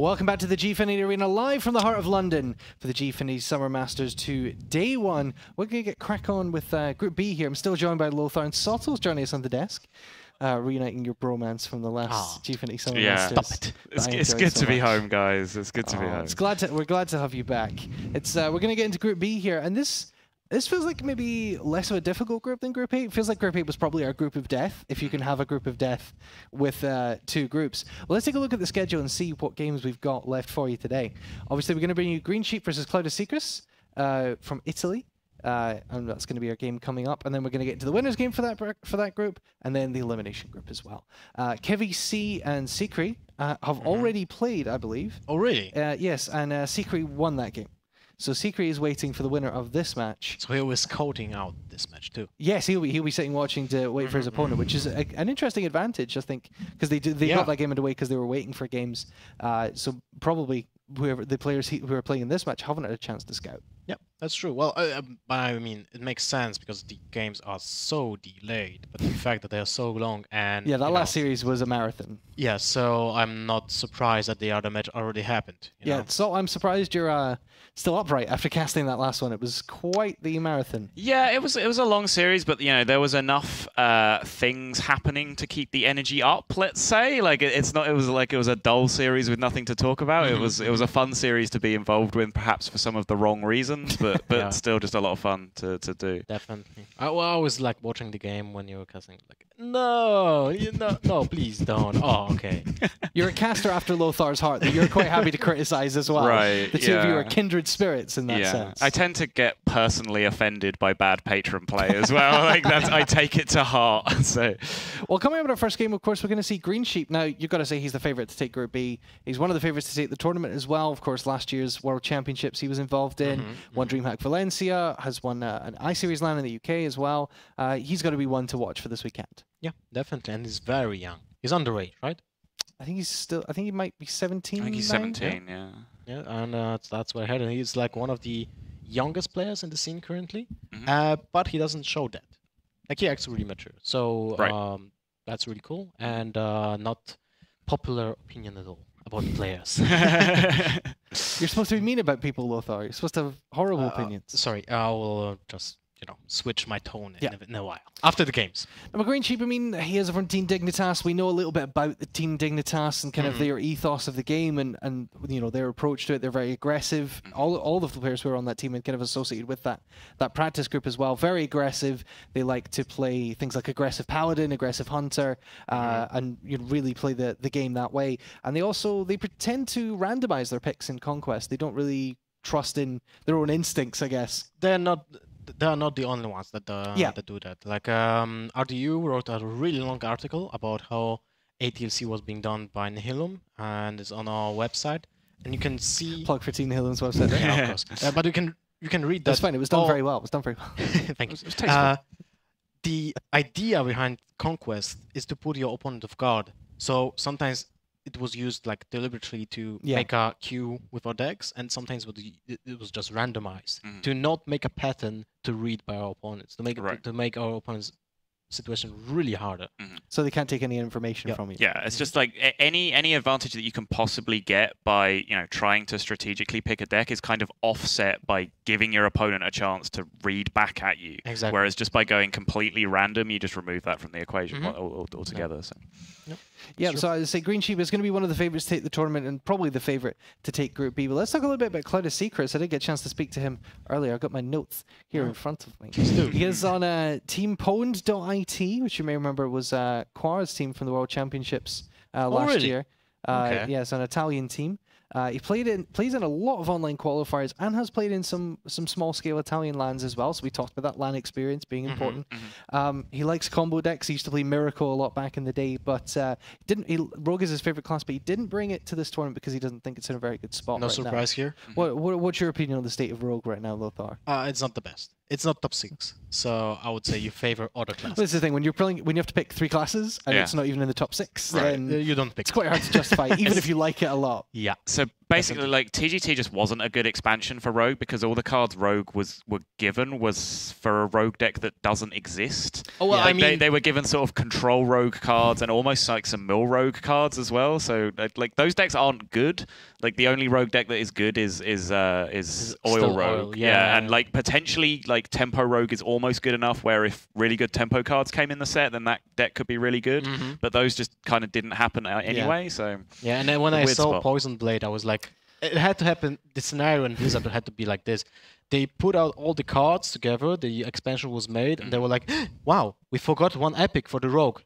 Welcome back to the Gfinity Arena, live from the heart of London for the Gfinity Summer Masters 2 Day 1. We're going to get crack on with Group B here. I'm still joined by Lothar and Sotto's joining us on the desk, reuniting your bromance from the last Gfinity Summer Masters. It's good to be home, guys. It's good to be home. We're glad to have you back. It's we're going to get into Group B here, and this feels like maybe less of a difficult group than Group 8. It feels like Group 8 was probably our group of death, if you can have a group of death with two groups. Well, let's take a look at the schedule and see what games we've got left for you today. Obviously, we're going to bring you Greensheep versus Cloudascris from Italy, and that's going to be our game coming up. And then we're going to get into the winners game for that group, and then the elimination group as well. Kevy and Sikri have already played, I believe. Oh, really? Yes, and Sikri won that game. So Sikri is waiting for the winner of this match. So he was scouting out this match too. Yes, he'll be sitting watching to wait for his opponent, which is an interesting advantage, I think, because they got that game underway because they were waiting for games. So probably the players who are playing in this match haven't had a chance to scout. Yeah, that's true. Well, I mean, it makes sense because the games are so delayed, but the fact that they are so long and yeah, that last series was a marathon. Yeah, so I'm not surprised that the other match already happened. You know? So I'm surprised you're still upright after casting that last one. It was quite the marathon. Yeah, it was a long series, but there was enough things happening to keep the energy up. Let's say, like it was a dull series with nothing to talk about. It was a fun series to be involved with, perhaps for some of the wrong reasons, but yeah. Still just a lot of fun to do. Definitely. I always like watching the game when you're casting. Like, no, no, please don't. Oh, okay. You're a caster after Lothar's heart that you're quite happy to criticize as well. Right. The two of you are kindred spirits in that sense. I tend to get personally offended by bad patron play as well. Like I take it to heart. So, well, coming up in our first game, of course, we're going to see Greensheep. Now, you've got to say he's the favorite to take Group B. He's one of the favorites to take the tournament as well. Of course, last year's World Championships he was involved in. Won DreamHack Valencia, has won an iSeries LAN in the UK as well. He's going to be one to watch for this weekend. Yeah, definitely, and he's very young. He's underage, right? I think he might be 17. I think he's 17. Yeah. Yeah, and that's where I heard. And he's like one of the youngest players in the scene currently, but he doesn't show that. Like he acts really mature, so that's really cool and not popular opinion at all about players. You're supposed to be mean about people, Lothar. You're supposed to have horrible opinions. Sorry, I will just switch my tone in a while after the games. Now, Greensheep, I mean, he is from Team Dignitas. We know a little bit about the Team Dignitas and kind of their ethos of the game and their approach to it. They're very aggressive. All of the players who are on that team and kind of associated with that practice group as well. Very aggressive. They like to play things like aggressive Paladin, aggressive Hunter, and really play the game that way. And they pretend to randomize their picks in Conquest. They don't really trust in their own instincts, I guess. They are not the only ones that do that. Like RDU wrote a really long article about how ATLC was being done by Nihilum, and it's on our website. And you can see plug for Team Nihilum's website. Right? Yeah, of course. But you can read that. That's fine. It was done very well. It was done very well. Thank you. The idea behind Conquest is to put your opponent off guard. So sometimes it was used like deliberately to make a queue with our decks, and sometimes it was just randomized to not make a pattern to read by our opponents, to make our opponents' situation really harder. So they can't take any information from you. Yeah, it's just like any advantage that you can possibly get by trying to strategically pick a deck is kind of offset by giving your opponent a chance to read back at you. Exactly. Whereas just by going completely random, you just remove that from the equation altogether. So. Yeah, so I would say Greensheep is going to be one of the favorites to take the tournament and probably the favorite to take Group B. But let's talk a little bit about Cloudascris. I didn't get a chance to speak to him earlier. I've got my notes here in front of me. He is on Team Pwned.it, which you may remember was Quara's team from the World Championships last year. Yeah, it's an Italian team. He plays in a lot of online qualifiers and has played in some small-scale Italian LANs as well, so we talked about that LAN experience being important. He likes combo decks. He used to play Miracle a lot back in the day, but Rogue is his favorite class, but he didn't bring it to this tournament because he doesn't think it's in a very good spot. No surprise here. What's your opinion on the state of Rogue right now, Lothar? It's not the best. It's not top 6, so I would say you favor other classes. Well, this is the thing, when you have to pick 3 classes and it's not even in the top 6, then you don't pick. It's quite hard to justify, even if you like it a lot. Yeah. So basically, like TGT just wasn't a good expansion for Rogue because all the cards Rogue were given was for a Rogue deck that doesn't exist. Oh well, like, I mean, they were given sort of control Rogue cards and almost like some mill Rogue cards as well. So like those decks aren't good. Like the only Rogue deck that is good is Oil Rogue. Yeah, and like potentially like Tempo Rogue is almost good enough. Where if really good Tempo cards came in the set, then that deck could be really good. But those just kind of didn't happen anyway. So yeah, and then when I saw spot. Poison Blade, I was like, it had to happen. The scenario in Blizzard had to be like this. They put out all the cards together. The expansion was made, and they were like, "Wow, we forgot one epic for the Rogue.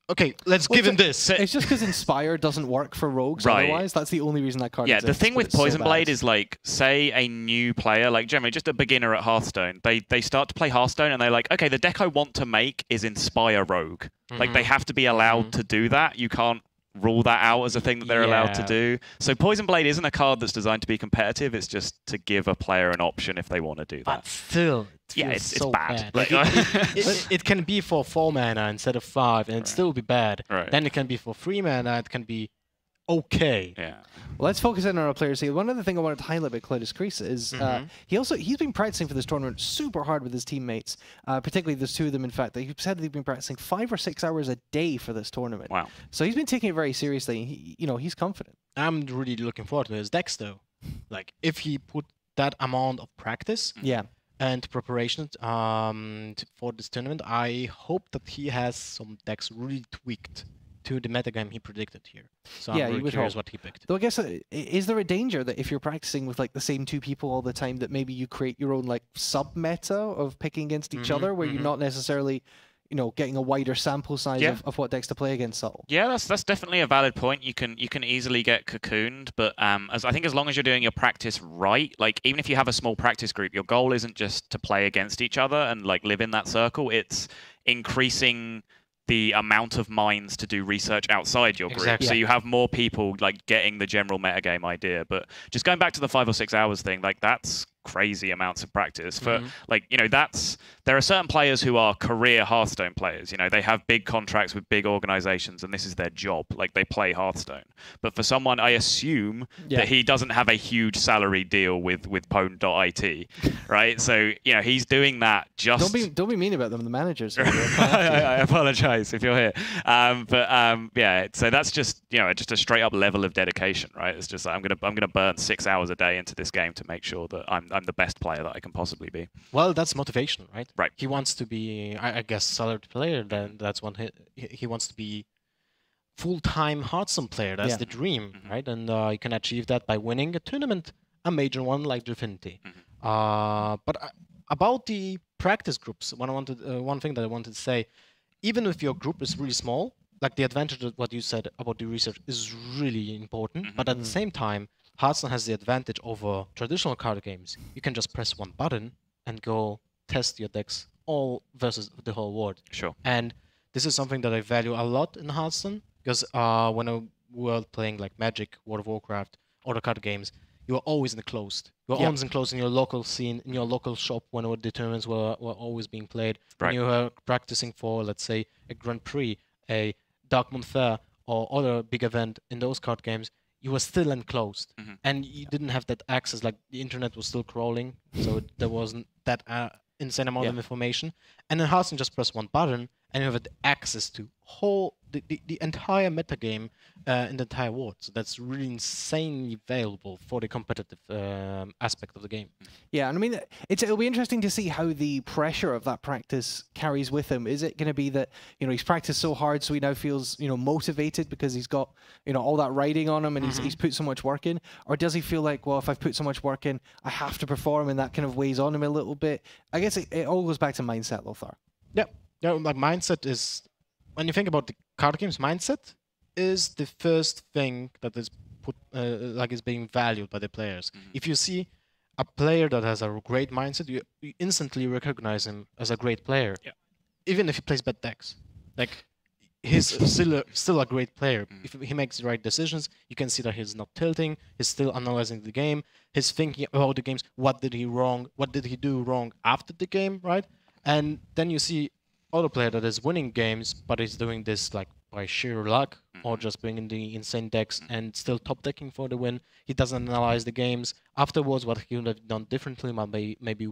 Okay, let's give him this." It's just because Inspire doesn't work for Rogues otherwise. That's the only reason that card exists. The thing with Poison so Blade is like, say a new player, like generally just a beginner at Hearthstone, they start to play Hearthstone and they're like, okay, the deck I want to make is Inspire Rogue. Like they have to be allowed to do that. You can't rule that out as a thing that they're allowed to do. So Poison Blade isn't a card that's designed to be competitive. It's just to give a player an option if they want to do that. But still, it's so bad. Like, it can be for 4 mana instead of 5, and it still be bad. Right. Then it can be for 3 mana. It can be okay. Yeah. Well, let's focus in on our players here. One other thing I wanted to highlight about Cloudascris is he's been practicing for this tournament super hard with his teammates. Particularly there's 2 of them, in fact. He said they've been practicing 5 or 6 hours a day for this tournament. Wow. So he's been taking it very seriously. He's confident. I'm really looking forward to his decks, though. Like, if he put that amount of practice and preparation for this tournament, I hope that he has some decks really tweaked to the metagame he predicted here. So I'm really curious what he picked. Though I guess, is there a danger that if you're practicing with like the same 2 people all the time, that maybe you create your own like sub-meta of picking against each other, where you're not necessarily getting a wider sample size of what decks to play against subtle? Yeah, that's definitely a valid point. You can easily get cocooned, but I think as long as you're doing your practice right, like even if you have a small practice group, your goal isn't just to play against each other and like live in that circle. It's increasing the amount of minds to do research outside your group. Exactly. So you have more people like getting the general metagame idea. But just going back to the 5 or 6 hours thing, like that's crazy amounts of practice for there are certain players who are career Hearthstone players. They have big contracts with big organizations and this is their job. Like they play Hearthstone. But for someone, I assume that he doesn't have a huge salary deal with Pwn.it, right? So he's doing that just don't be mean about them, the managers. I apologize if you're here. So that's just just a straight up level of dedication, right? It's just I'm gonna burn 6 hours a day into this game to make sure that I'm the best player that I can possibly be. Well, that's motivation, right? Right. He wants to be, I guess, salaried player. Then that's one. He wants to be full-time Hearthstone player. That's the dream, right? And you can achieve that by winning a tournament, a major one like Gfinity. But about the practice groups, one thing that I wanted to say, even if your group is really small, like the advantage of what you said about the research is really important. But at the same time, Hearthstone has the advantage over traditional card games. You can just press one button and go test your decks all versus the whole world. Sure. And this is something that I value a lot in Hearthstone, because when I was playing like Magic, World of Warcraft, other card games, you are always enclosed. You are always enclosed in your local scene, in your local shop when the tournaments were always being played. Right. When you were practicing for, let's say, a Grand Prix, a Darkmoon Fair, or other big event in those card games, you were still enclosed, and you didn't have that access. Like the internet was still crawling, so there wasn't that insane amount of information. And in Hearthstone, just press one button, and you have access to the entire metagame in the entire world. So that's really insanely valuable for the competitive aspect of the game. Yeah, and I mean, it'll be interesting to see how the pressure of that practice carries with him. Is it going to be that he's practiced so hard, so he now feels motivated because he's got all that riding on him and he's put so much work in, or does he feel like, well, if I've put so much work in, I have to perform, and that kind of weighs on him a little bit? I guess it all goes back to mindset, Lothar. Yeah, like mindset is, when you think about the card games, mindset is the first thing that is put is being valued by the players. If you see a player that has a great mindset, you instantly recognize him as a great player, even if he plays bad decks. Like he's still a great player. If he makes the right decisions, you can see that he's not tilting. He's still analyzing the game. He's thinking about the games. What did he do wrong after the game, right? And then you see other player that is winning games, but is doing this like by sheer luck or just bringing the insane decks and still top decking for the win. He doesn't analyze the games afterwards. What he would have done differently, maybe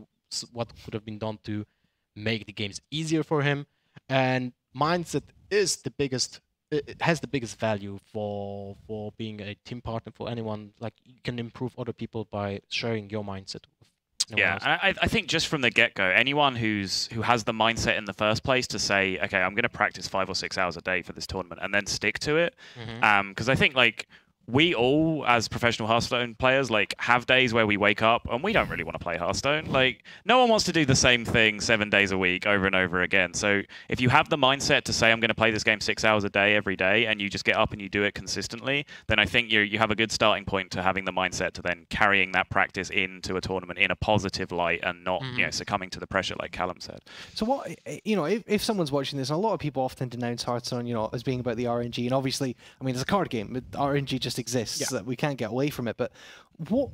what could have been done to make the games easier for him. And mindset is the biggest. It has the biggest value for being a team partner for anyone. Like, you can improve other people by sharing your mindset. Yeah, and I think just from the get-go, anyone who has the mindset in the first place to say, okay, I'm going to practice 5 or 6 hours a day for this tournament and then stick to it, because I think like we all, as professional Hearthstone players, like have days where we wake up and we don't really want to play Hearthstone. Like, no one wants to do the same thing 7 days a week over and over again. So if you have the mindset to say, I'm going to play this game 6 hours a day every day, and you just get up and you do it consistently, then I think you have a good starting point to having the mindset to then carrying that practice into a tournament in a positive light and not succumbing to the pressure, like Callum said. So what, if someone's watching this, and a lot of people often denounce Hearthstone, as being about the RNG, and obviously, I mean, it's a card game. RNG just exists, that we can't get away from it. But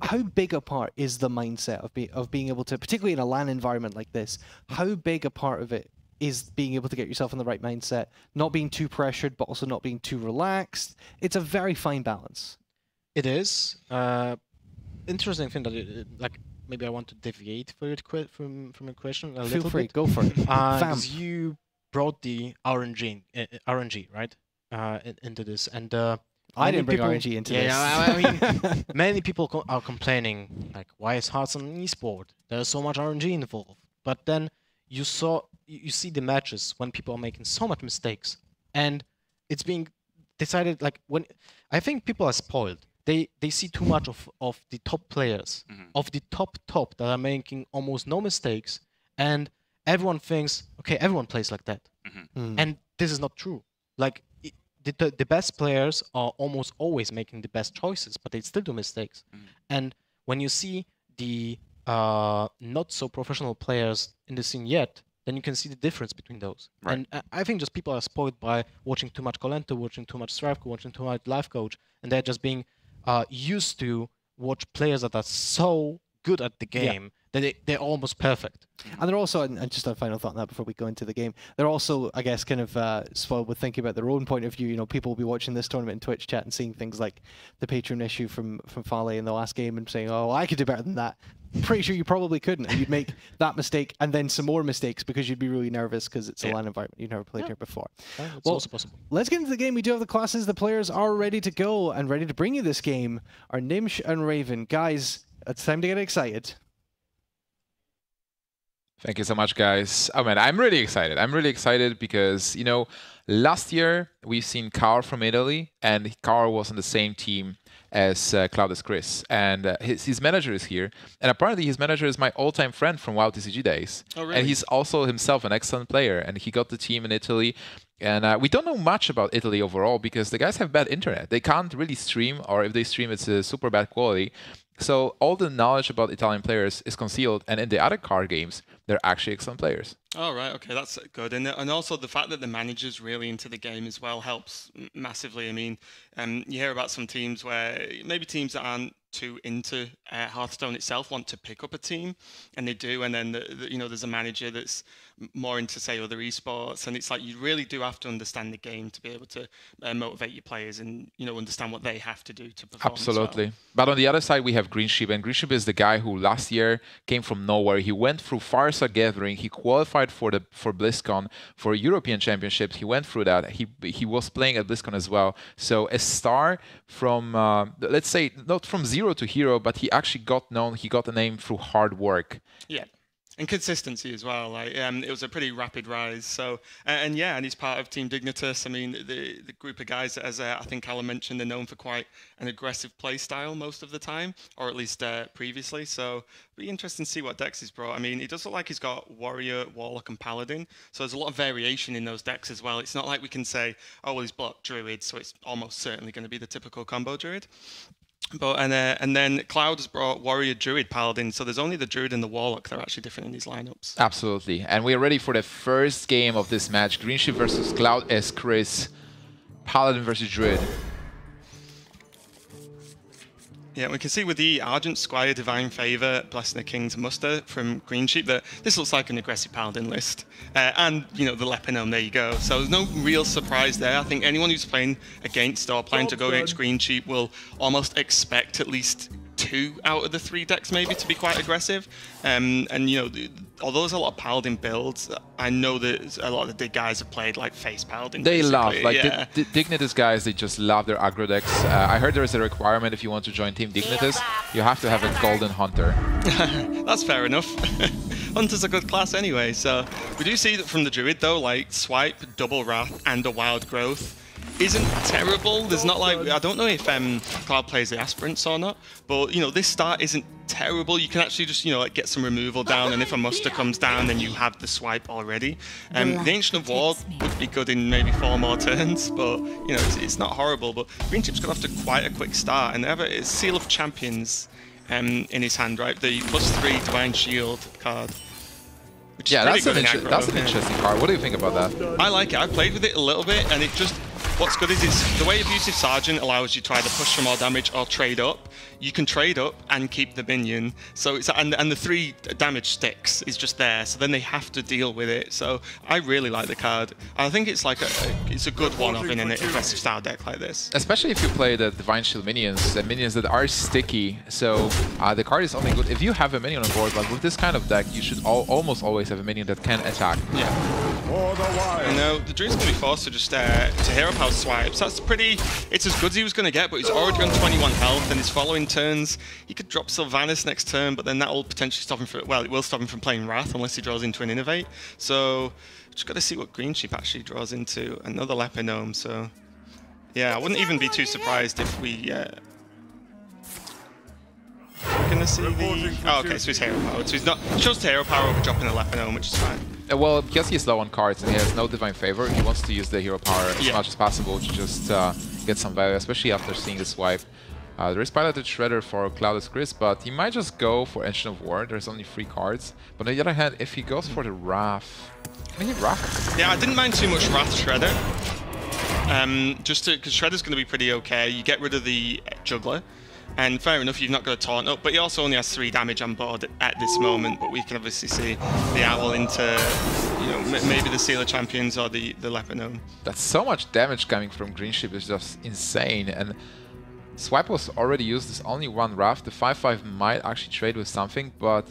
how big a part is the mindset of being able to, particularly in a LAN environment like this, how big a part of it is being able to get yourself in the right mindset, not being too pressured, but also not being too relaxed? It's a very fine balance. It is. Interesting thing that, like, maybe I want to deviate from your question a little bit. Feel free, go for it. Because you brought the RNG, right, into this, and I didn't bring RNG into this. Yeah, I mean, many people are complaining, like, why is Hearthstone an esport? There's so much RNG involved. But then you see the matches when people are making so much mistakes, and it's being decided, like, when I think people are spoiled. They see too much of the top players, of the top that are making almost no mistakes, and everyone thinks, okay, everyone plays like that. And this is not true. Like, the best players are almost always making the best choices, but they still do mistakes. And when you see the not so professional players in the scene yet, then you can see the difference between those. Right. And I think just people are spoiled by watching too much Colento, watching too much Stravko, watching too much Life Coach, and they're just being used to watch players that are so good at the game that they're almost perfect. And they're also, and just a final thought on that before we go into the game, they're also, I guess, kind of spoiled with thinking about their own point of view. People will be watching this tournament in Twitch chat and seeing things like the Patreon issue from Fale in the last game and saying, oh, I could do better than that. I'm pretty sure you probably couldn't. And you'd make that mistake and then some more mistakes because you'd be really nervous because it's a LAN environment. You've never played here before. It's also possible. Let's get into the game. We do have the classes. The players are ready to go and ready to bring you this game are Nimsh and Raven. Guys, it's time to get excited. Thank you so much, guys. Oh man, I'm really excited. I'm really excited because, last year we've seen Carl from Italy, and Carl was on the same team as Cloudascris, and his manager is here, and apparently his manager is my all-time friend from WoW TCG days. Oh, really? And he's also himself an excellent player, and he got the team in Italy. And we don't know much about Italy overall because the guys have bad internet. They can't really stream, or if they stream, it's a super bad quality. So all the knowledge about Italian players is concealed, and in the other card games, they're actually excellent players. Oh, right. Okay, that's good. And also the fact that the manager's really into the game as well helps massively. I mean, you hear about some teams where maybe teams that aren't too into Hearthstone itself want to pick up a team, and they do, and then there's a manager that's more into, say, other esports, and it's like you really do have to understand the game to be able to motivate your players and understand what they have to do to perform. Absolutely. As well. But on the other side, we have Greensheep, and Greensheep is the guy who last year came from nowhere. He went through Farsa Gathering. He qualified for BlizzCon for European Championships. He went through that. He was playing at BlizzCon as well. So a star from let's say not from zero to hero, but he actually got known. He got a name through hard work. Yeah. And consistency as well. Like it was a pretty rapid rise. So and he's part of Team Dignitas. I mean, the group of guys, as I think Callum mentioned, they're known for quite an aggressive play style most of the time, or at least previously. So it'll be interesting to see what decks he's brought. I mean, it does look like he's got Warrior, Warlock, and Paladin. So there's a lot of variation in those decks as well. It's not like we can say, oh, well, he's blocked Druid, so it's almost certainly going to be the typical combo Druid. But and then Cloud has brought Warrior, Druid, Paladin, so there's only the Druid and the Warlock that are actually different in these lineups. Absolutely, and we are ready for the first game of this match: Greensheep versus Cloudascris, Paladin versus Druid. Yeah, we can see with the Argent, Squire, Divine Favor, Blessing of Kings, Muster from Greensheep that this looks like an aggressive Paladin list. And, you know, the Lepanome, there you go. So there's no real surprise there. I think anyone who's playing against or planning to go against Greensheep will almost expect at least 2 out of the 3 decks maybe to be quite aggressive. And, you know, although there's a lot of Paladin builds, I know that a lot of the big guys have played like face Paladin. They love, like yeah. Dignitas guys, they just love their aggro decks. I heard there is a requirement if you want to join Team Dignitas, you have to have a Golden Hunter. That's fair enough. Hunter's a good class anyway, so we do see that from the Druid though, like Swipe, Double Wrath, and a Wild Growth isn't terrible. There's not like, I don't know if Cloud plays the Aspirants or not, but you know, this start isn't terrible. You can actually just, you know, like get some removal down, and if a Muster comes down, then you have the Swipe already. The Ancient of War would be good in maybe 4 more turns, but you know, it's not horrible. But Greensheep's got off to quite a quick start, and they have a Seal of Champions in his hand, right? The +3 Divine Shield card. Yeah, that's an interesting card. What do you think about that? I like it. I've played with it a little bit, and it just, what's good is it's the way Abusive Sergeant allows you to either push for more damage or trade up. You can trade up and keep the minion. So it's and the 3 damage sticks is just there. So then they have to deal with it. So I really like the card. I think it's like it's a good one-off in an aggressive style deck like this. Especially if you play the Divine Shield minions and minions that are sticky. So the card is only good if you have a minion on board. Like with this kind of deck, you should almost always have a minion that can attack. Yeah. You know, the Druid's going to be forced to just to Hero Power swipes. That's pretty, it's as good as he was going to get, but he's already on 21 health, and his following turns, he could drop Sylvanas next turn, but then that will potentially stop him from, well, it will stop him from playing Wrath unless he draws into an Innovate. So, just got to see what Greensheep actually draws into. Another Lepanome, so yeah, I wouldn't even be too surprised if we... we're going to see the... Oh, okay, so he's Hero Power. So he's not... He chose Hero Power over dropping a Lepanome, which is fine. Well, because he's low on cards and he has no Divine Favor, he wants to use the Hero Power as much as possible to just get some value, especially after seeing the swipe. There is Piloted Shredder for Cloudascris, but he might just go for Ancient of War. There's only 3 cards. But on the other hand, if he goes for the Wrath... Can he Wrath? Yeah, I didn't mind too much Wrath Shredder. Just because Shredder's going to be pretty okay. You get rid of the Juggler. And fair enough, you've not got a Taunt up, but he also only has 3 damage on board at this moment. But we can obviously see the Owl into, you know, maybe the Seal of Champions or the Lepanome. That's so much damage coming from Greensheep is just insane. And Swipe was already used. There's only 1 Wrath. The 5/5 might actually trade with something, but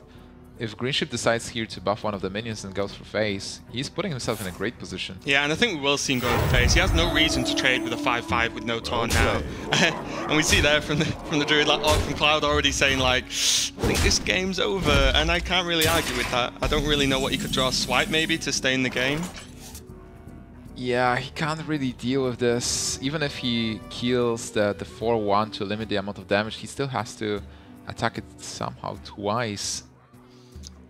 if Greensheep decides here to buff one of the minions and goes for face, he's putting himself in a great position. Yeah, and I think we will see him going for face. He has no reason to trade with a 5/5 with no taunt now. And we see there from the Druid, from Cloud already saying like, I think this game's over, and I can't really argue with that. I don't really know what he could draw. Swipe maybe to stay in the game. Yeah, he can't really deal with this. Even if he kills the 4/1 to limit the amount of damage, he still has to attack it somehow twice.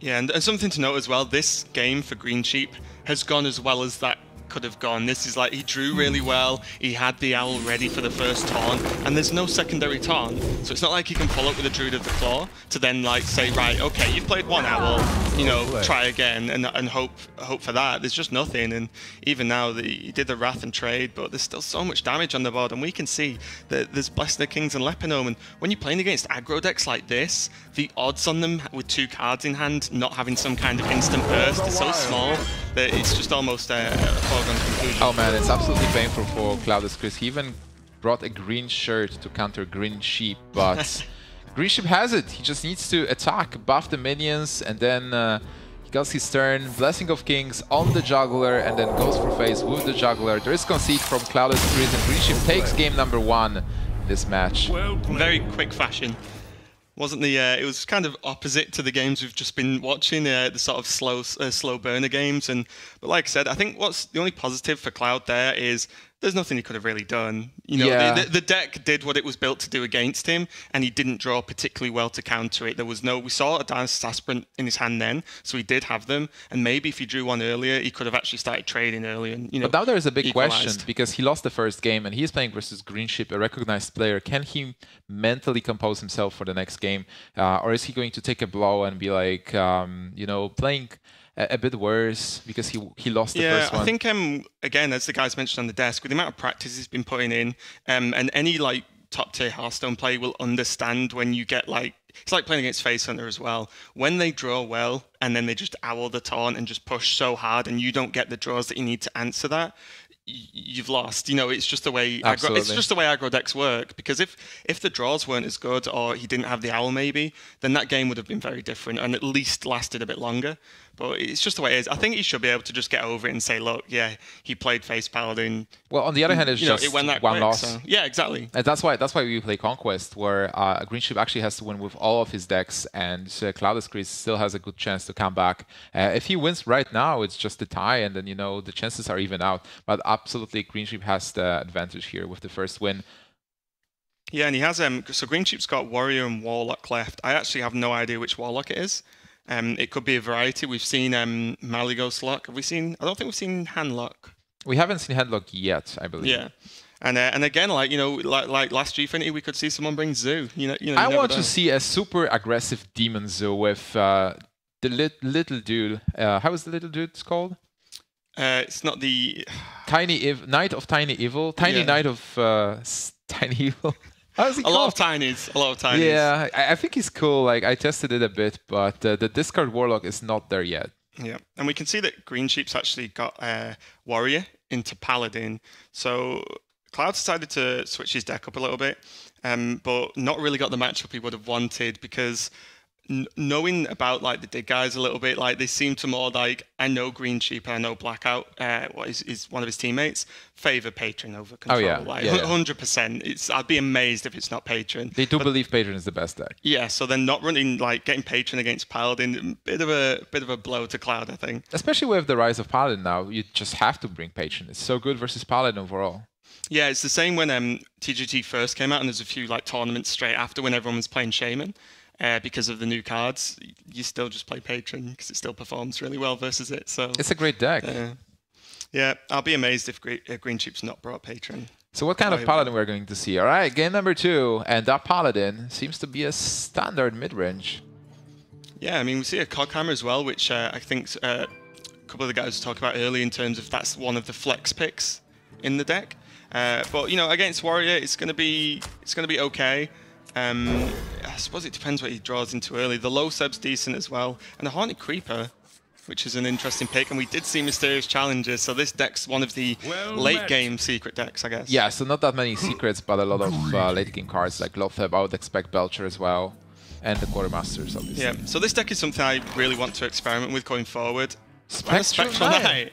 Yeah, and something to note as well, this game for Greensheep has gone as well as that could have gone. This is like, he drew really well, he had the Owl ready for the first taunt, and there's no secondary taunt, so it's not like he can pull up with a Druid of the Claw to then like say, right, okay, you've played 1 Owl, you know, try again and hope for that. There's just nothing, and even now he did the Wrath and trade, but there's still so much damage on the board, and we can see that there's Blessing of Kings and Lepanome, and when you're playing against aggro decks like this, the odds on them with 2 cards in hand not having some kind of instant burst is so small that it's just almost a foregone conclusion. Oh man, it's absolutely painful for Cloudascris. He even brought a green shirt to counter Greensheep, but Greensheep has it. He just needs to attack, buff the minions, and then he does his turn. Blessing of Kings on the Juggler, and then goes for face with the Juggler. There is concede from Cloudascris, and Greensheep takes game number 1 in this match. In very quick fashion. Wasn't the it was kind of opposite to the games we've just been watching, the sort of slow burner games, but like I said, I think what's the only positive for Cloud there is there's nothing he could have really done. You know, the deck did what it was built to do against him, and he didn't draw particularly well to counter it. There was no, we saw a Dynasty Aspirant in his hand then, so he did have them, and maybe if he drew one earlier, he could have actually started trading earlier. And, you know, but now there is a big question, because he lost the first game, and he is playing versus Greensheep, a recognized player. Can he mentally compose himself for the next game, or is he going to take a blow and be like, you know, playing a bit worse because he lost the first one? Yeah, I think again, as the guys mentioned on the desk, with the amount of practice he's been putting in, and any like top-tier Hearthstone player will understand when you get like, it's like playing against Face Hunter as well. When they draw well and then they just owl the taunt and just push so hard and you don't get the draws that you need to answer that, you've lost. You know, it's just the way aggro decks work. Because if the draws weren't as good, or he didn't have the owl maybe, then that game would have been very different and at least lasted a bit longer. But it's just the way it is. I think he should be able to just get over it and say, look, yeah, he played Face Paladin. Well, on the other hand, it's just it went that one quick, loss. So. Yeah, exactly. And that's why we play Conquest, where Greensheep actually has to win with all of his decks, and Cloudascris still has a good chance to come back. If he wins right now, it's just a tie, and then the chances are even out. But absolutely, Greensheep has the advantage here with the first win. Yeah, and he has so Greensheep's got Warrior and Warlock left. I actually have no idea which Warlock it is. It could be a variety. We've seen Maligos Lock. Have we seen? I don't think we've seen Handlock. We haven't seen Handlock yet, I believe. Yeah, and again, like last Gfinity, we could see someone bring Zoo. I want to see a super aggressive Demon Zoo with the little dude. How is the little dude called? It's not the Knight of Tiny Evil. Knight of Tiny Evil. How's he called? A lot of tinies. Yeah, I think he's cool. Like, I tested it a bit, but the discard Warlock is not there yet. Yeah, and we can see that Greensheep's actually got Warrior into Paladin. So Cloud decided to switch his deck up a little bit, but not really got the matchup he would have wanted, because knowing about like the dig guys a little bit, like they seem to more like, I know Greensheep and I know Blackout, is one of his teammates, favor Patron over Control. Oh, yeah. Like 100%. I'd be amazed if it's not Patron. They do believe Patron is the best deck. Yeah, so they're not running, like getting Patron against Paladin, bit of a blow to Cloud, I think. Especially with the rise of Paladin now, you just have to bring Patron. It's so good versus Paladin overall. Yeah, it's the same when TGT first came out, and there's a few like tournaments straight after when everyone was playing Shaman. Because of the new cards, you still just play Patron because it still performs really well versus it. So it's a great deck. Yeah, I'll be amazed if Greensheep's not brought Patron. So what kind of Paladin we're going to see? All right, game number 2, and that Paladin seems to be a standard mid-range. Yeah, I mean, we see a Coghammer as well, which I think a couple of the guys talked about earlier in terms of that's one of the flex picks in the deck. But against Warrior, it's going to be okay. I suppose it depends what he draws into early. The low sub's decent as well. And the Haunted Creeper, which is an interesting pick. And we did see Mysterious Challenges, so this deck's one of the late-game secret decks, I guess. Yeah, so not that many secrets, but a lot of late-game cards like Lotheb. I would expect Belcher as well. And the Quartermasters, obviously. Yeah, so this deck is something I really want to experiment with going forward. Spectral Knight.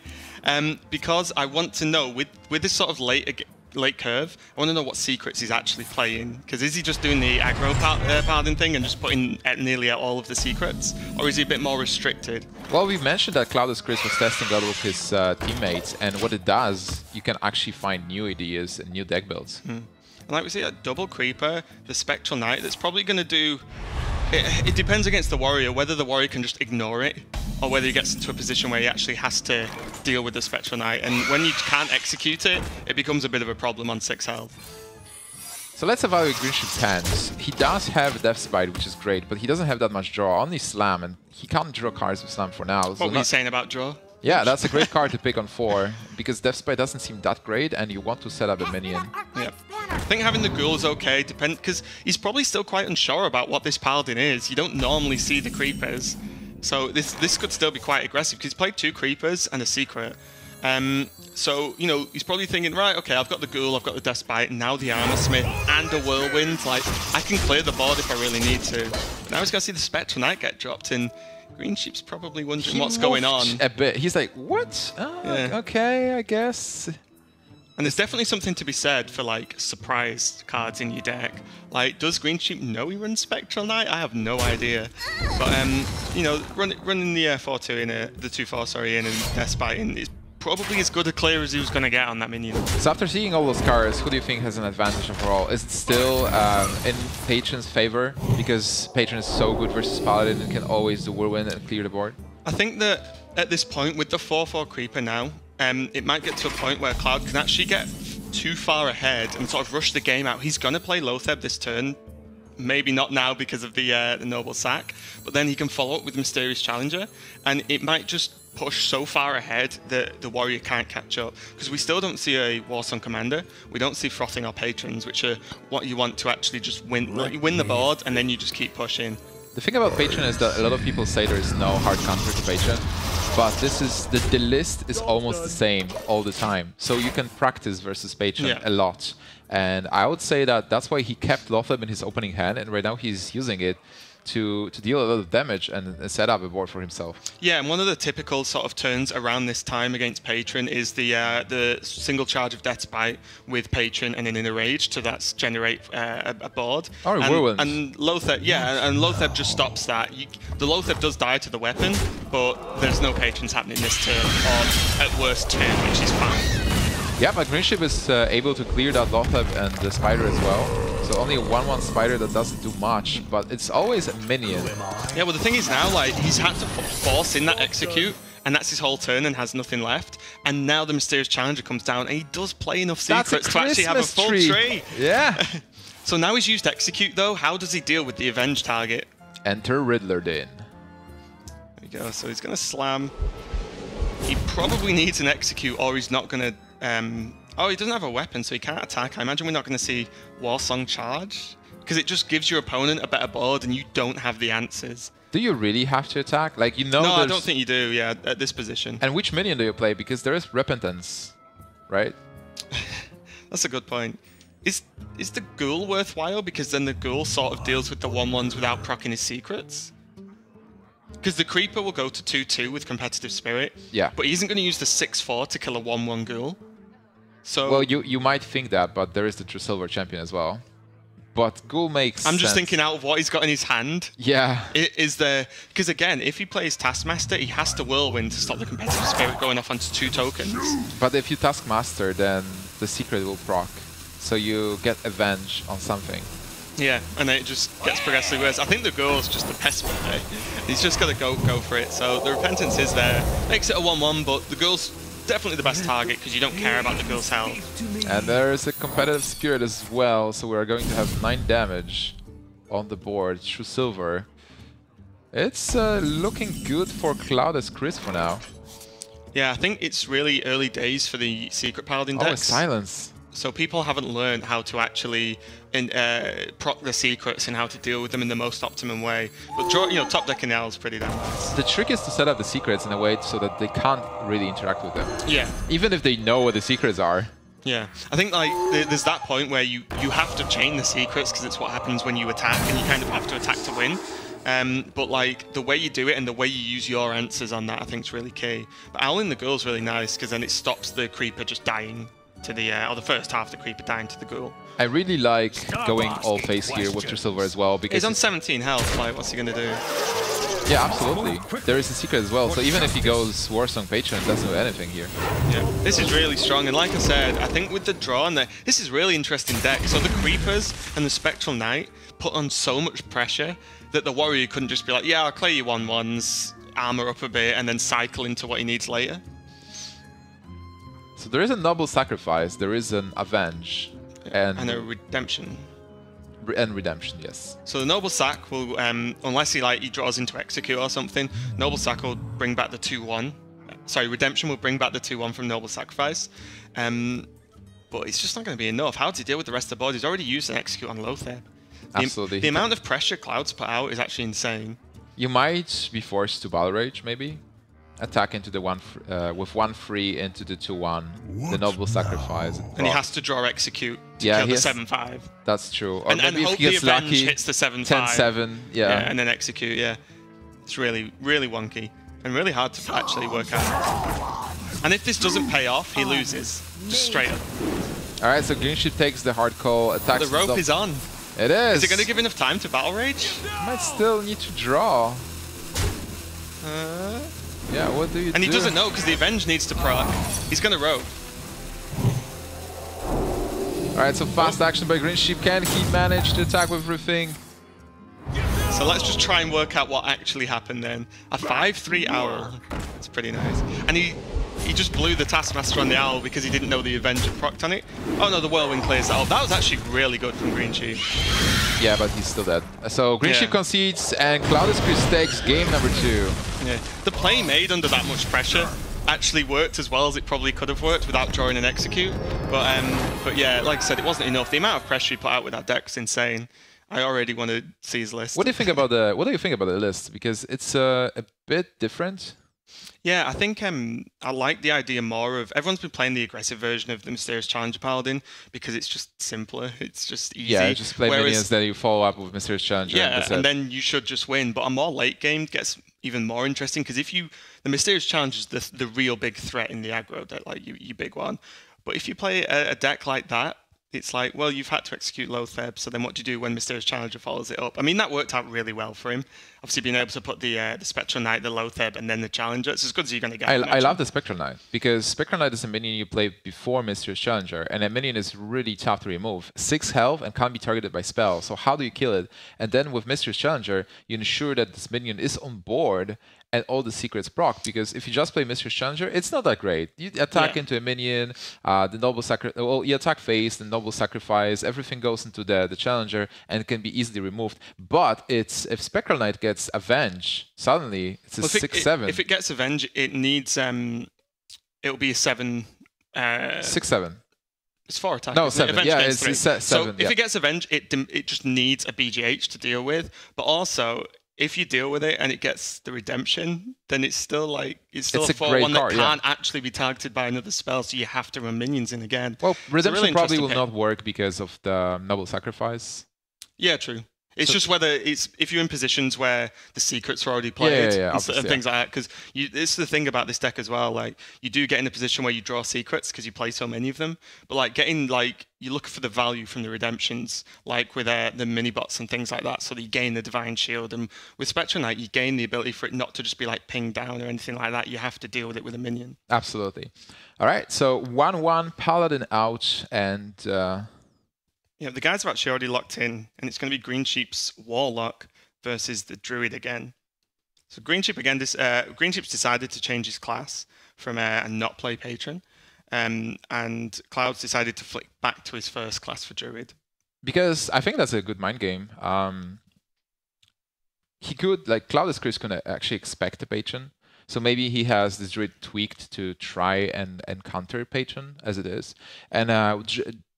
Because I want to know, with this sort of late curve, I want to know what secrets he's actually playing. Because is he just doing the aggro Paladin thing and just putting nearly out all of the secrets? Or is he a bit more restricted? Well, we've mentioned that Cloudascris was testing a lot with his teammates, and what it does, you can actually find new ideas and new deck builds. And like we see, a double Creeper, the Spectral Knight, that's probably going to do... It depends against the Warrior, whether the Warrior can just ignore it, or whether he gets into a position where he actually has to deal with the Spectral Knight. And when you can't execute it, it becomes a bit of a problem on 6 health. So let's evaluate Greensheep's hands. He does have Death Spite, which is great, but he doesn't have that much draw. Only Slam, and he can't draw cards with Slam for now. What were you saying about draw? Yeah, that's a great card to pick on 4, because Death Spite doesn't seem that great, and you want to set up a minion. Yeah. I think having the Ghoul is okay, because he's probably still quite unsure about what this Paladin is. You don't normally see the Creepers. So this could still be quite aggressive, because he's played 2 Creepers and a Secret. So, he's probably thinking, right, okay, I've got the Ghoul, I've got the Death Spite, and now the Armor Smith and a Whirlwind. Like, I can clear the board if I really need to. But now he's going to see the Spectral Knight get dropped in. Greensheep's probably wondering what's going on. A bit. He's like, what? Oh, yeah. Okay, I guess. And there's definitely something to be said for, like, surprise cards in your deck. Like, does Greensheep know he runs Spectral Knight? I have no idea. But, running the 4-2 in the 2-4, sorry, in and Death Spite in is probably as good a clear as he was going to get on that minion. So after seeing all those cards, who do you think has an advantage overall? Is it still in Patron's favor? Because Patron is so good versus Paladin and can always do Whirlwind and clear the board? I think that at this point, with the 4-4 Creeper now, it might get to a point where Cloud can actually get too far ahead and sort of rush the game out. He's going to play Lotheb this turn. Maybe not now because of the Noble Sack, but then he can follow up with Mysterious Challenger, and it might just push so far ahead that the warrior can't catch up. Because we still don't see a Warsong commander. We don't see frothing our patrons, which are what you want to actually just win. You win the board, and then you just keep pushing. The thing about Patron is that a lot of people say there is no hard counter to Patron, but this is the list is almost the same all the time. So you can practice versus Patron a lot. And I would say that that's why he kept Lothab in his opening hand, and right now he's using it to deal a lot of damage and set up a board for himself. Yeah, and one of the typical sort of turns around this time against Patron is the single charge of Death's Bite with Patron and then in a rage to generate a board. Or a Whirlwind. And Lothab, and Lothab just stops that. The Lothab does die to the weapon, but there's no Patrons happening this turn, or at worst turn, which is fine. Yeah, but Greensheep is able to clear that Lothab and the Spider as well. So only a 1/1 Spider that doesn't do much, but it's always a minion. Yeah, well the thing is now, like, he's had to force in that execute, and that's his whole turn and has nothing left. And now the Mysterious Challenger comes down, and he does play enough secrets to actually have a full tree. Yeah. So now he's used execute though. How does he deal with the Avenge target? Enter Riddler Din. There we go. So he's gonna slam. He probably needs an execute, or he's not gonna. Oh, he doesn't have a weapon, so he can't attack. I imagine we're not going to see Warsong charge, because it just gives your opponent a better board and you don't have the answers. Do you really have to attack? Like, you know, no, I don't think you do, yeah, at this position. And which minion do you play? Because there is Repentance, right? That's a good point. Is the Ghoul worthwhile? Because then the Ghoul sort of deals with the 1/1s without proccing his secrets. Because the Creeper will go to 2/2 with Competitive Spirit. Yeah. But he isn't going to use the 6/4 to kill a 1/1 Ghoul. So, well, you might think that, but there is the True Silver Champion as well. But Ghoul makes I'm just sense. thinking out of what he's got in his hand. Yeah. Is there... Because again, if he plays Taskmaster, he has to Whirlwind to stop the Competitive Spirit going off onto 2 tokens. But if you Taskmaster, then the secret will proc. So you get Avenge on something. Yeah, and then it just gets progressively worse. I think the Ghoul's just the best play. He's just got to go for it. So the Repentance is there. Makes it a 1/1, but the Ghoul's definitely the best target because you don't care about the Ghoul's health. And there is a Competitive Spirit as well, so we're going to have 9 damage on the board. True Silver. It's looking good for Cloudascris for now. Yeah, I think it's really early days for the Secret Paladin decks. Oh, Silence. So people haven't learned how to actually proc the secrets and how to deal with them in the most optimum way. But top decking now is pretty damn nice. The trick is to set up the secrets in a way so that they can't really interact with them. Yeah. Even if they know what the secrets are. Yeah. I think like there's that point where you have to chain the secrets because it's what happens when you attack, and you kind of have to attack to win. But like the way you do it and the way you use your answers on that, I think is really key. But Owling the Ghoul's really nice because then it stops the Creeper just dying to the or the first half of the Creeper dying to the Ghoul. I really like going all face here with True Silver as well because he's on 17 health. Like, what's he gonna do? Yeah, absolutely. There is a secret as well. So even if he goes Warsong Patron, it doesn't do anything here. Yeah, this is really strong. And like I said, I think with the draw and this is really interesting deck. So the Creepers and the Spectral Knight put on so much pressure that the Warrior couldn't just be like, yeah, I'll clear you 1/1s, armor up a bit, and then cycle into what he needs later. So there is a Noble Sacrifice, there is an Avenge, and a Redemption. And Redemption, yes. So the Noble Sack will, unless he draws into Execute or something, Noble Sack will bring back the 2/1. Sorry, Redemption will bring back the 2/1 from Noble Sacrifice. But it's just not going to be enough. How does he deal with the rest of the board? He's already used an Execute on Lothar. Absolutely. The amount of pressure Cloud's put out is actually insane. You might be forced to Battle Rage, maybe. Attack into the with 1 free into the 2/1. The Noble Sacrifice. And he has to draw Execute to kill the 7/5. That's true. Or and maybe hope if he gets the Avenge lucky, hits the 7/5. 10/7, yeah. And then Execute, yeah. It's really, really wonky. And really hard to actually work out. And if this doesn't pay off, he loses. Just straight up. Alright, so Greensheep takes the hard call, attacks the rope is on. It is. Is it going to give enough time to Battle Rage? Might still need to draw. Yeah, what do you do? And he doesn't know because the Avenge needs to proc. He's going to rope. Alright, so fast action by Greensheep. Can he manage to attack with everything? So let's just try and work out what actually happened then. A 5/3 Owl. That's pretty nice. And he just blew the Taskmaster on the Owl because he didn't know the Avenge had procced on it. Oh no, the Whirlwind clears that. Oh, that was actually really good from Greensheep. Yeah, but he's still dead. So Greensheep concedes and Cloudascris takes game number 2. Yeah. The play made under that much pressure actually worked as well as it probably could have worked without drawing an execute. But yeah, like I said, it wasn't enough. The amount of pressure he put out with that deck is insane. I already want to see his list. What do you think about the list? Because it's a bit different. Yeah, I think I like the idea more of everyone's been playing the aggressive version of the Mysterious Challenger Paladin because it's just simpler. It's just easy. Yeah, just play minions, then you follow up with Mysterious Challenger. Yeah, and then you should just win. But a more late game gets even more interesting because the Mysterious Challenger is the real big threat in the aggro deck, like you big one. But if you play a deck like that, it's like, well, you've had to execute Lotheb, so then what do you do when Mysterious Challenger follows it up? I mean, that worked out really well for him. Obviously, being able to put the Spectral Knight, the Lotheb, and then the Challenger, it's as good as you're going to get. I love the Spectral Knight, because Spectral Knight is a minion you play before Mysterious Challenger, and a minion is really tough to remove. 6 health and can't be targeted by spell, so how do you kill it? And then with Mysterious Challenger, you ensure that this minion is on board, and all the secrets proc, because if you just play Mysterious Challenger, it's not that great. You attack into a minion, the Noble Sacrifice, well, you attack face, the Noble Sacrifice, everything goes into the Challenger, and it can be easily removed. But if Spectral Knight gets Avenge, suddenly it's a 6/7. If it gets Avenge, it needs, it'll be a 7... 6/7. It's 4 attack. No, 7. Avenge yeah, it's 7. So if it gets Avenge, it just needs a BGH to deal with. But also, if you deal with it and it gets the Redemption, then it's still a 4/1 that can't actually be targeted by another spell, so you have to run minions in again. Well, Redemption really probably will not work because of the Noble Sacrifice. Yeah, true. It's just whether if you're in positions where the secrets are already played and things like that. Because it's the thing about this deck as well. Like you do get in a position where you draw secrets because you play so many of them. But you look for the value from the redemptions, like with the mini bots and things like that. So that you gain the Divine Shield, and with Spectral Knight you gain the ability for it not to just be like pinged down or anything like that. You have to deal with it with a minion. Absolutely. All right. So 1/1 Paladin out and. Yeah, the guys have actually already locked in, and it's going to be Greensheep's Warlock versus the Druid again. So Greensheep again, Greensheep's decided to change his class from a not play patron, and Clouds decided to flick back to his first class for Druid. Because I think that's a good mind game. He could, Cloudascris could actually expect a patron. So maybe he has this Druid tweaked to try and counter patron as it is. And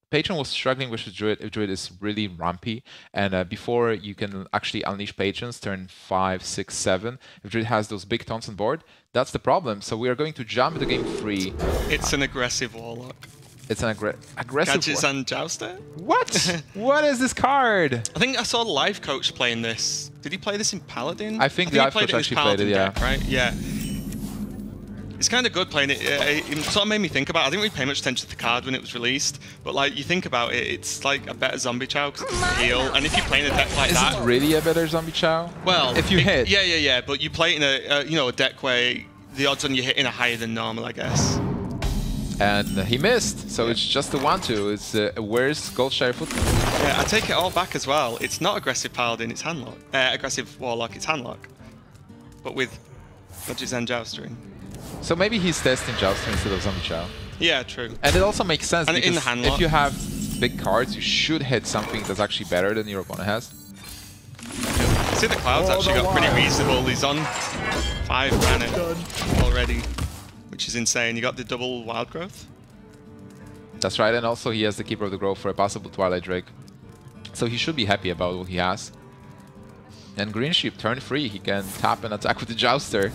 Patron was struggling with Druid if Druid is really rampy, and before you can actually unleash Patrons, turn 5, 6, 7, if Druid has those big taunts on board, that's the problem. So we are going to jump into game 3. It's an aggressive Warlock. It's an aggressive Gadgets and Jouster? What? What is this card? I think I saw the live coach playing this. Did he play this in Paladin? I think the live coach actually played it, yeah. Deck, right? Yeah. It's kind of good playing it. It sort of made me think about it. I didn't really pay much attention to the card when it was released, but you think about it, it's like a better Zombie Chow because it doesn't heal. And if you play in a deck like that, is it really a better Zombie Chow? Well, if you hit, yeah. But you play it in a deck where the odds on you hitting are higher than normal, I guess. And he missed, so it's just a 1/2. It's where's Goldshire Footprint? Yeah, I take it all back as well. It's not aggressive Paladin, it's Handlock. Aggressive Warlock, it's Handlock. But with Gadgets and Joustering. So maybe he's testing Jouster instead of Zombie Chow. Yeah, true. And it also makes sense and because if you have big cards, you should hit something that's actually better than your opponent has. See, the Clouds actually got pretty reasonable. He's on 5 mana already, which is insane. You got the double Wild Growth. That's right, and also he has the Keeper of the Grove for a possible Twilight Drake. So he should be happy about what he has. And Greensheep, turn 3, he can tap and attack with the Jouster.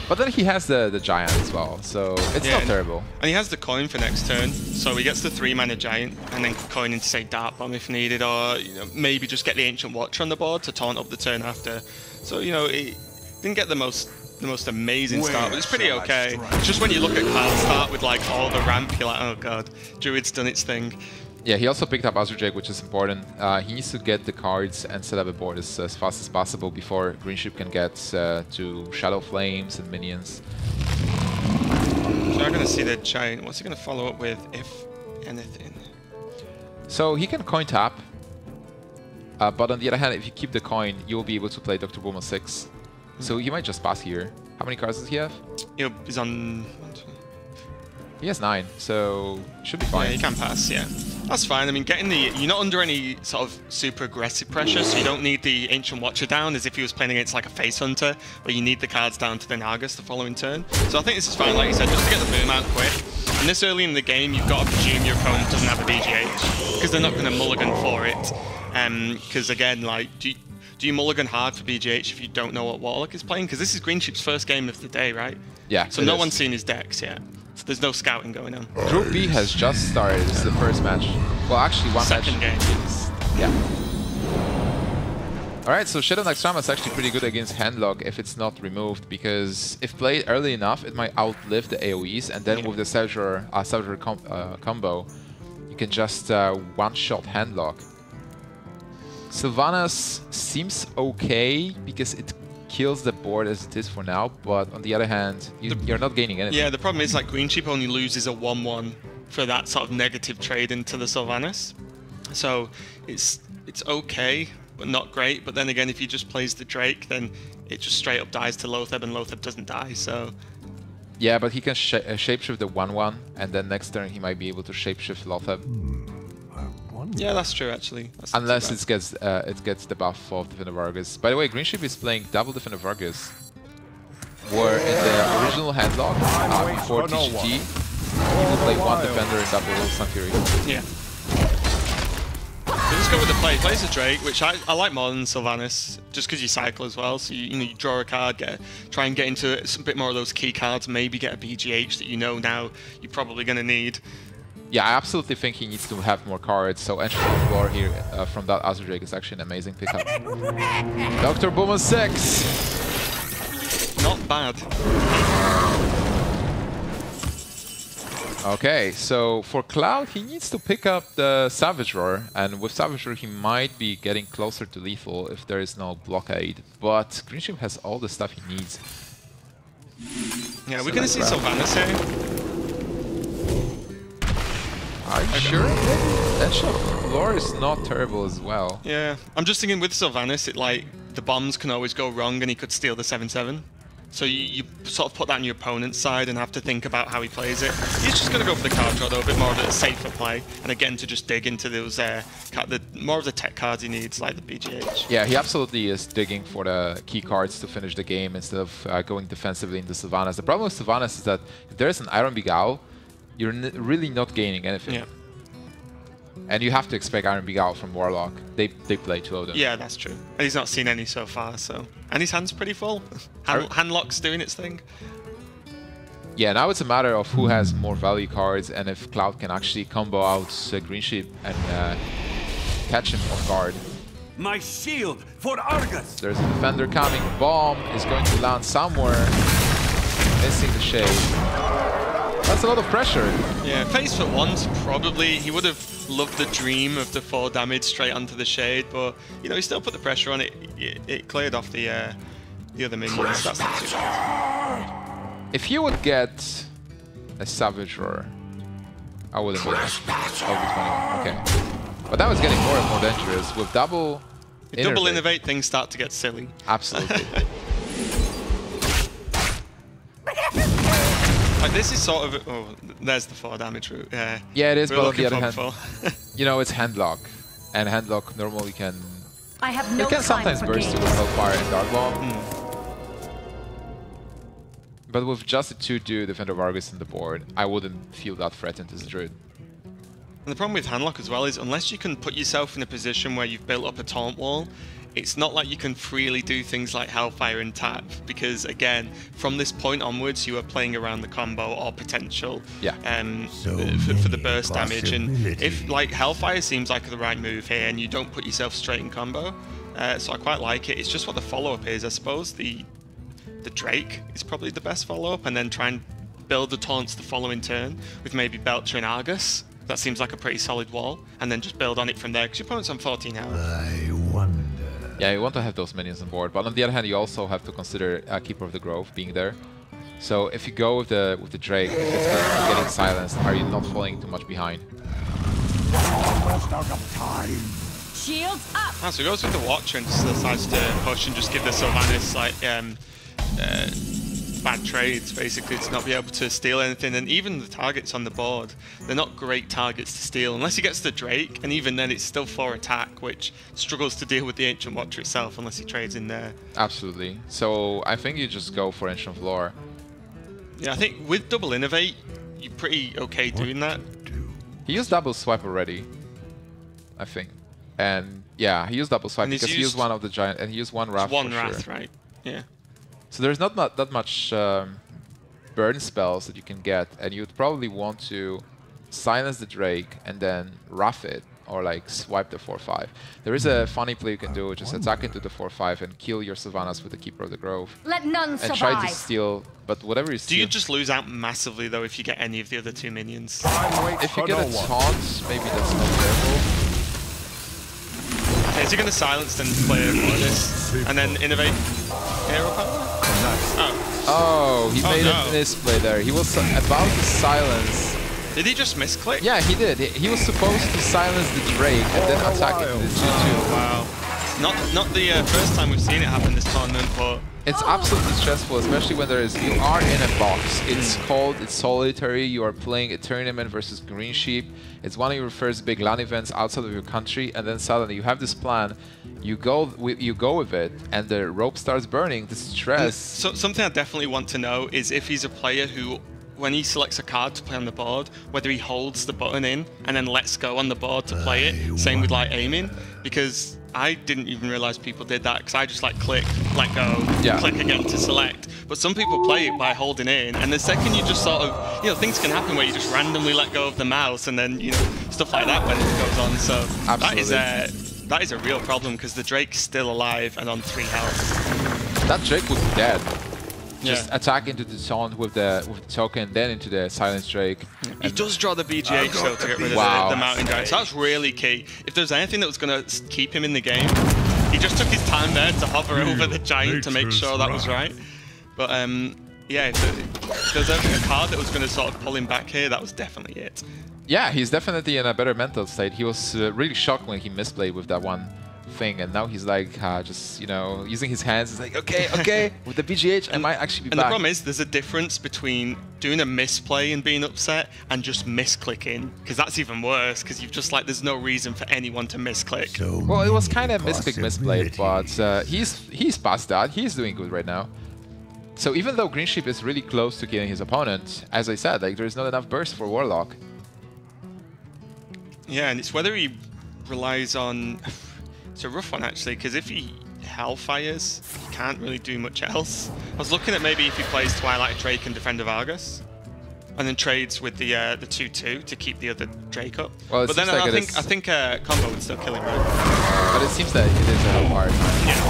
But then he has the Giant as well, so it's not terrible. And he has the coin for next turn, so he gets the 3-mana Giant, and then can coin into, say, Dart Bomb if needed, or maybe just get the Ancient Watcher on the board to taunt up the turn after. So, he didn't get the most amazing start, but it's pretty okay. It's just when you look at card start with, all the ramp, you're like, oh god, Druid's done its thing. Yeah, he also picked up Azure Drake, which is important. He needs to get the cards and set up a board as fast as possible before Greensheep can get to Shadow Flames and minions. So I'm going to see the Giant. What's he going to follow up with, if anything? So he can coin tap, but on the other hand, if you keep the coin, you'll be able to play Dr. Boom on 6. So he might just pass here. How many cards does he have? He's on... He has 9, so should be fine. Yeah, he can pass, yeah. That's fine. I mean, you're not under any sort of super aggressive pressure, so you don't need the Ancient Watcher down as if he was playing against like a Face Hunter, where you need the cards down to the Nagas the following turn. So I think this is fine, like you said, just to get the boom out quick. And this early in the game, you've got to presume your opponent doesn't have a BGH, because they're not going to mulligan for it. Because again, like, do you mulligan hard for BGH if you don't know what Warlock is playing? Because this is Greensheep's first game of the day, right? Yeah. So no one's seen his decks yet. So there's no scouting going on. Group B has just started. This is the first match. Well, actually, one Second match. game. Yeah. Alright, so Shadow Naxxramas is actually pretty good against Handlock if it's not removed, because if played early enough, it might outlive the AoEs, and then with the Savager combo, you can just one-shot Handlock. Sylvanas seems okay, because it kills the board as it is for now, but on the other hand, you're not gaining anything. Yeah, the problem is like Greensheep only loses a 1-1 for that sort of negative trade into the Sylvanas. So it's okay, but not great. But then again, if he just plays the Drake, then it just straight up dies to Lotheb, and Lotheb doesn't die, so... Yeah, but he can shapeshift the 1-1, and then next turn he might be able to shapeshift Lotheb. Yeah, that's true, actually. That's unless it gets the buff of Defender of Argus. By the way, Greensheep is playing double Defender of Argus. Where in the original Handlock, before TGT, he would play one Defender and double Sun Fury. Yeah. So just go with the play. He plays the Drake, which I like more than Sylvanas, just because you cycle as well. So you draw a card, try and get into a bit more of those key cards, maybe get a BGH that you know now you're probably going to need. Yeah, I absolutely think he needs to have more cards, so entry on the floor here from that Azure Drake is actually an amazing pickup. Dr. Boomer 6! Not bad. Okay, so for Cloud, he needs to pick up the Savage Roar, and with Savage Roar he might be getting closer to lethal if there is no blockade, but Greensheep has all the stuff he needs. Yeah, we're going to see Sylvanas here. Are you sure? That lore is not terrible as well. Yeah, I'm just thinking with Sylvanas, the bombs can always go wrong and he could steal the 7-7. So you sort of put that on your opponent's side and have to think about how he plays it. He's just going to go for the card draw though, a bit more of a safer play. And again, to just dig into those, more of the tech cards he needs, like the BGH. Yeah, he absolutely is digging for the key cards to finish the game instead of going defensively into Sylvanas. The problem with Sylvanas is that if there's an Iron Begal, you're really not gaining anything. Yeah. And you have to expect Iron Begal from Warlock. They play two of them. Yeah, that's true. And he's not seen any so far, so... And his hand's pretty full. Handlock's doing its thing. Yeah, now it's a matter of who has more value cards and if Cloud can actually combo out Greensheep and catch him off guard. My shield for Argus! There's a defender coming. Bomb is going to land somewhere. Missing the shade. That's a lot of pressure. Yeah, Face for once, probably. He would have loved the dream of the 4 damage straight onto the shade, but, you know, he still put the pressure on it. It cleared off the other minions. That's not too bad. If he would get a Savage Roar, I wouldn't be like, I would be 21. Okay. But that was getting more and more dangerous. With double innovate, things start to get silly. Absolutely. Like, this is sort of... Oh, there's the 4 damage route. Yeah, it is, but on the other hand, you know, it's Handlock. And Handlock normally can... I have no it can sometimes burst you with Hellfire and Dark Bomb. But with just a 2-2 Defender of Argus on the board, I wouldn't feel that threatened as a Druid. And the problem with Handlock as well is, unless you can put yourself in a position where you've built up a taunt wall, it's not like you can freely do things like Hellfire and tap, because again, from this point onwards, you are playing around the combo or potential for the burst damage. And if like Hellfire seems like the right move here, and you don't put yourself straight in combo, so I quite like it. It's just what the follow-up is. I suppose the Drake is probably the best follow-up, and then try and build the taunts the following turn with maybe Belcher and Argus. That seems like a pretty solid wall, and then just build on it from there, because your opponent's on 14 health. I wonder. Yeah, you want to have those minions on board, but on the other hand, you also have to consider Keeper of the Grove being there. So if you go with the Drake, if it's getting silenced, are you not falling too much behind? Almost out of time. Shields up. So he goes with the Watcher and just decides to push and just give the Sylvanas like bad trades, basically, to not be able to steal anything. And even the targets on the board, they're not great targets to steal, unless he gets the Drake, and even then it's still 4 attack, which struggles to deal with the Ancient Watcher itself, unless he trades in there. Absolutely. So I think you just go for Ancient Lore. Yeah, I think with double Innovate, you're pretty okay doing that. He used double swipe already, I think. And yeah, he used double swipe because he used one of the giant, and he used one Wrath. One Wrath, right? Yeah. So there's not that much burn spells that you can get, and you'd probably want to silence the Drake and then Wrath it, or like swipe the 4/5. There is a funny play you can do, which is attack into the 4/5 and kill your Sylvanas with the Keeper of the Grove. Let none survive. And try to steal, but whatever you steal... Do you just lose out massively, though, if you get any of the other 2 minions? If you get a taunt, maybe that's not terrible. Okay, is he going to silence then play this, and then innovate hero power? Oh, he made a misplay there. He was about to silence. Did he just misclick? Yeah, he did. He was supposed to silence the Drake and then attack it with the 2/2. Wow. Not the first time we've seen it happen this tournament, but... It's absolutely stressful, especially when you are in a box. It's cold, it's solitary, you are playing a tournament versus Greensheep. It's one of your first big LAN events outside of your country, and then suddenly you have this plan, you go with it, and the rope starts burning, the stress. So, something I definitely want to know is if he's a player who, when he selects a card to play on the board, whether he holds the button in and then lets go on the board to play it. Same with like aiming, because I didn't even realize people did that, because I just like click, let go, click again to select. But some people play it by holding in, and the second you just sort of, you know, things can happen where you just randomly let go of the mouse, and then, you know, stuff like that when it goes on. So that is a real problem, because the Drake's still alive and on 3 health. That Drake would be dead. Just attack into the taunt with the token, then into the silence Drake. He does draw the BGH though to get rid of the mountain giant. So that's really key. If there's anything that was going to keep him in the game, he just took his time there to hover over the giant to make sure that was right. But yeah, if there's a card that was going to sort of pull him back here, that was definitely it. Yeah, he's definitely in a better mental state. He was really shocked when he misplayed with that one thing, and now he's like just, you know, using his hands. He's like, okay, with the BGH, I might actually be back. And the problem is, there's a difference between doing a misplay and being upset and just misclicking, because that's even worse, because you've just like, there's no reason for anyone to misclick. Well, it was kind of misplay, but he's past that. He's doing good right now. So even though Greensheep is really close to killing his opponent, as I said, like there's not enough burst for Warlock. Yeah, and it's whether he relies on... It's a rough one, actually, because if he Hellfires, he can't really do much else. I was looking at maybe if he plays Twilight Drake and Defender of Argus, and then trades with the 2/2 to keep the other Drake up. Well, but then I think combo would still kill him, right? But it seems that it is a hell hard. Yeah.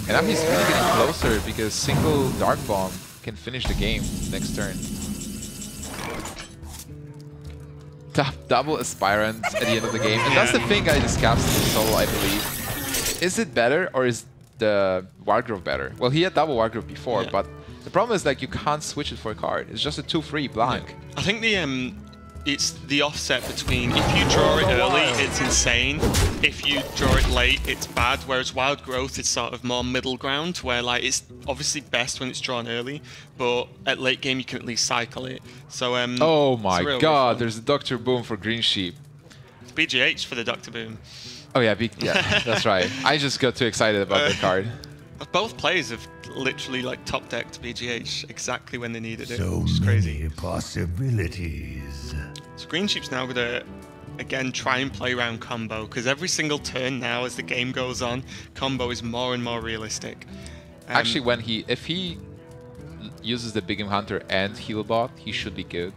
And now he's really getting closer, because single Dark Bomb can finish the game next turn. Double Aspirant at the end of the game. And that's the thing I discussed in solo, I believe. Is it better, or is the Wargrove better? Well, he had double Wargrove before, but the problem is like you can't switch it for a card. It's just a 2/3 blank. Yeah. I think it's the offset between if you draw it early, it's insane. If you draw it late, it's bad. Whereas Wild Growth is sort of more middle ground, where like it's obviously best when it's drawn early, but at late game you can at least cycle it. So oh my god, there's a Dr. Boom for Greensheep. It's BGH for the Dr. Boom. Oh yeah, that's right. I just got too excited about the card. Both players have literally like top decked BGH exactly when they needed it. So which is crazy. many possibilities. So Greensheep's now gonna again try and play around combo, because every single turn now as the game goes on, combo is more and more realistic. Actually, if he uses the Big Game Hunter and Healbot, he should be good.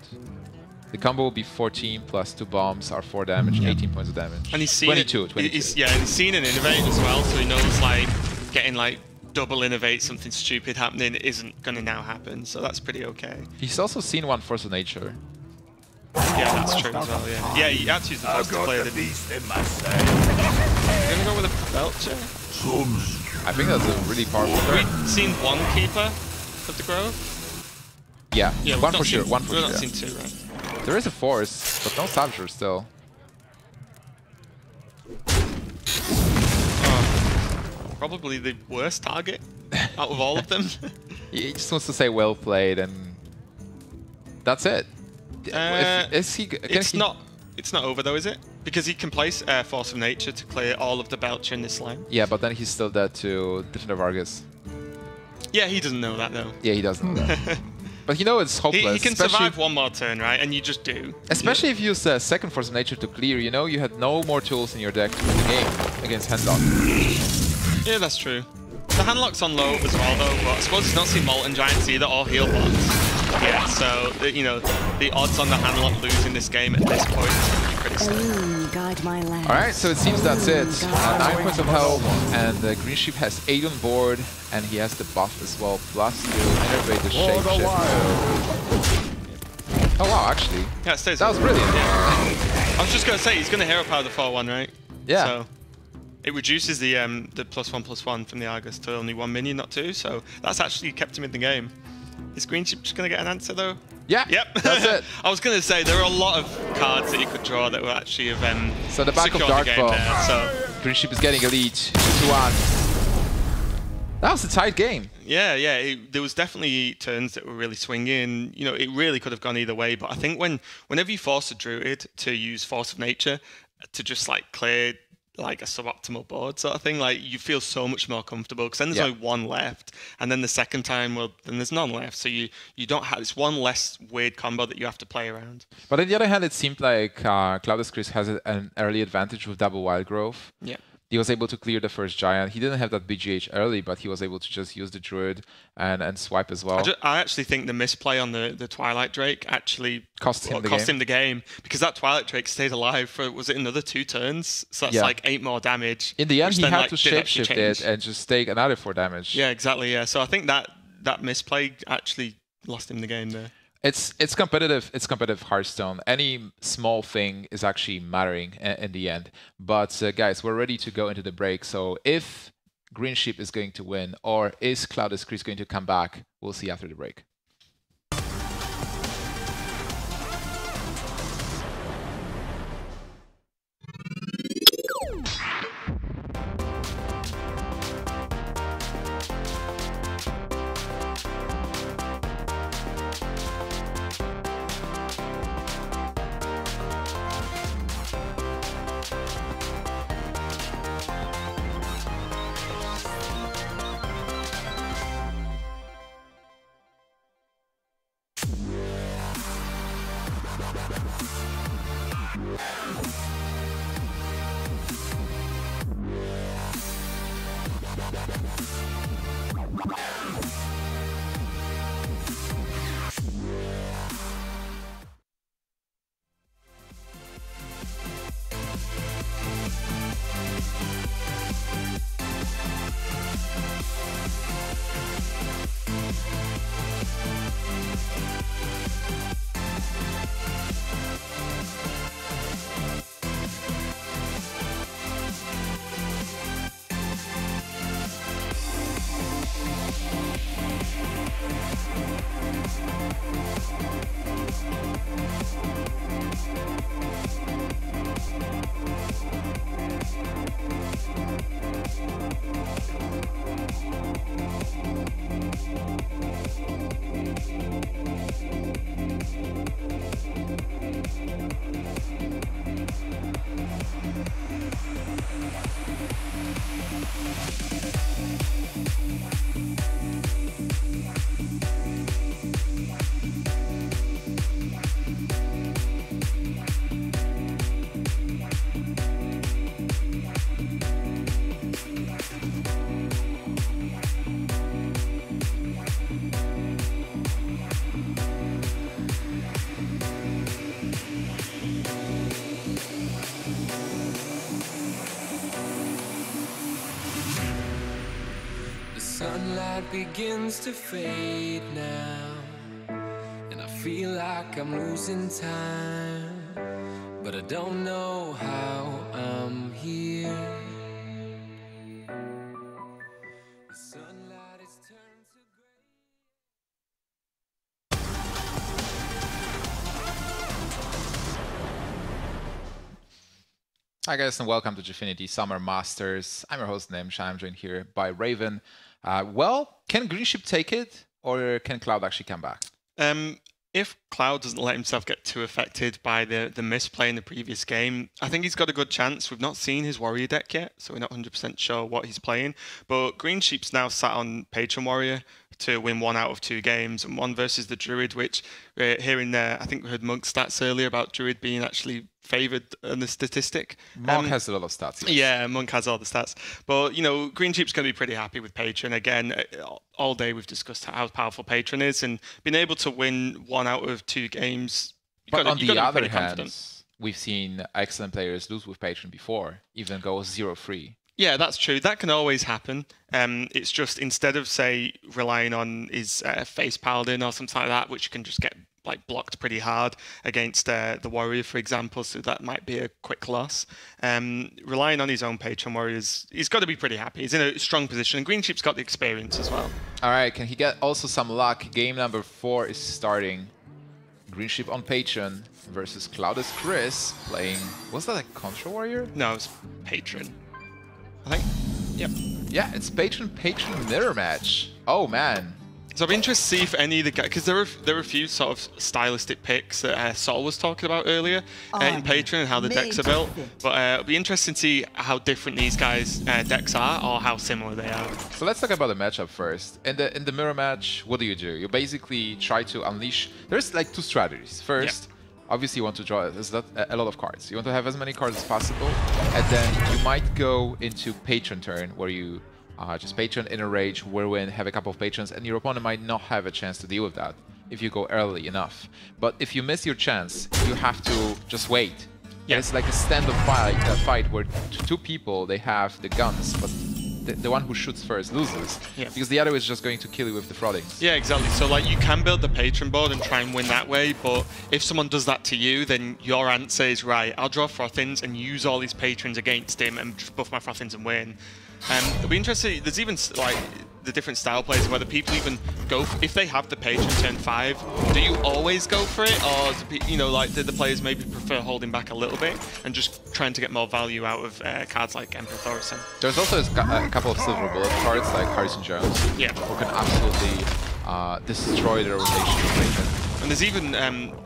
The combo will be 14 plus 2 bombs are 4 damage, 18 points of damage. And he's seen 22. And he's seen an Innovate as well, so he knows like getting like double Innovate, something stupid happening isn't going to now happen, so that's pretty okay. He's also seen one Force of Nature. Yeah, that's true as well, yeah. Yeah, he had to use the Force to play the beast in my sight. Gonna go with a Belcher? I think that's a really powerful turn. Have we seen one Keeper of the Grove? Yeah, one for sure. We've not seen 2, right? There is a Force, but no Savager still. Probably the worst target out of all of them. He just wants to say well played, and that's it. It's not over though, is it? Because he can place Force of Nature to clear all of the Belcher in this lane. Yeah, but then he's still dead to Defender Vargas. Yeah, he doesn't know that though. Yeah, he doesn't know that. But you know it's hopeless. He can survive one more turn, right? And you just do. Especially if you use the second Force of Nature to clear, you know you had no more tools in your deck to win the game against Handlock. Yeah, that's true. The Handlock's on low as well though, but I suppose he's not seen Molten Giants either or Heal Bots. Yeah, so, you know, the odds on the Handlock losing this game at this point is pretty slim. Alright, so it seems that's it. 9 points of health, and Greensheep has 8 on board, and he has the buff as well, plus to integrate the shapeshift. Oh wow, actually. Yeah, it stays that was brilliant. Yeah. I was just going to say, he's going to hero power the 4-1, right? Yeah. So it reduces the +1/+1 from the Argus to only 1 minion, not 2, so that's actually kept him in the game. Is Greensheep just going to get an answer though? Yeah, yep. That's it. I was going to say there are a lot of cards that you could draw that will actually have so the back of Darkfall. So Greensheep is getting a lead, 2-1. That was a tight game. Yeah. There was definitely turns that were really swinging. You know, it really could have gone either way. But I think whenever you force a Druid to use Force of Nature to just like clear like a suboptimal board sort of thing, like you feel so much more comfortable because then there's only one left, and then the second time, well, then there's none left, so you don't have, it's one less weird combo that you have to play around. But on the other hand, it seemed like Cloudascris has an early advantage with double wild growth. Yeah. He was able to clear the first giant. He didn't have that BGH early, but he was able to just use the Druid and swipe as well. I actually think the misplay on the Twilight Drake actually cost him the game because that Twilight Drake stayed alive for, was it another 2 turns? So that's like 8 more damage. In the end, he had to shapeshift it and just take another 4 damage. Yeah, exactly. Yeah, so I think that misplay actually lost him the game there. It's competitive. It's competitive Hearthstone. Any small thing is actually mattering in the end. But guys, we're ready to go into the break. So if Greensheep is going to win, or is Cloudascris going to come back, we'll see after the break. Sunlight begins to fade now, and I feel like I'm losing time, but I don't know how I'm here. The sunlight is turned to Hi guys, and welcome to Gfinity Summer Masters. I'm your host Nemsha. I'm joined here by Raven. Well, can Greensheep take it? or can Cloud actually come back? If Cloud doesn't let himself get too affected by the misplay in the previous game, I think he's got a good chance. We've not seen his Warrior deck yet, so we're not 100% sure what he's playing. But Greensheep's now sat on Patron Warrior to win 1 out of 2 games, and 1 versus the Druid, which here and there, I think we heard Monk's stats earlier about Druid being actually favoured in the statistic. Monk has a lot of stats. Yes. Yeah, Monk has all the stats. But, you know, Greensheep's going to be pretty happy with Patron. Again, all day we've discussed how powerful Patron is, and being able to win 1 out of 2 games. But on the other hand, we've seen excellent players lose with Patron before, even go 0-3. Yeah, that's true. That can always happen. It's just instead of, say, relying on his face paladin or something like that, which can just get like blocked pretty hard against the Warrior, for example, so that might be a quick loss. Relying on his own Patron Warriors, he's got to be pretty happy. He's in a strong position, and Greensheep's got the experience as well. All right, can he get also some luck? Game number 4 is starting. Greensheep on Patron versus Cloudascris playing... Was that a Contra Warrior? No, it's Patron. I think. Yep. Yeah, it's Patron mirror match. Oh man. So I'm interested to see if any of the guys, because there are a few sort of stylistic picks that Sol was talking about earlier in Patron and how the decks are built. But it'll be interesting to see how different these guys' decks are or how similar they are. So let's talk about the matchup first. In the mirror match, what do? You basically try to unleash. There's like 2 strategies. First. Yeah. Obviously, you want to draw a lot of cards. You want to have as many cards as possible, and then you might go into Patron turn, where you just Patron, Inner Rage, Whirlwind, have a couple of Patrons, and your opponent might not have a chance to deal with that if you go early enough. But if you miss your chance, you have to just wait. Yeah. It's like a stand-up fight where 2 people, they have the guns, but the one who shoots first loses, because the other is just going to kill you with the Frothings. Yeah, exactly. So like you can build the Patron board and try and win that way, but if someone does that to you, then your answer is, right, I'll draw Frothings and use all these Patrons against him and just buff my Frothings and win. It'll be interesting. There's even like the different style plays, whether people even go if they have the Patron turn 5. Do you always go for it, or you know, like do the players maybe prefer holding back a little bit and just trying to get more value out of cards like Emperor Thaurissan? There's also a couple of silver bullet cards like Harrison Jones, who can absolutely destroy the rotation of Patron. And there's even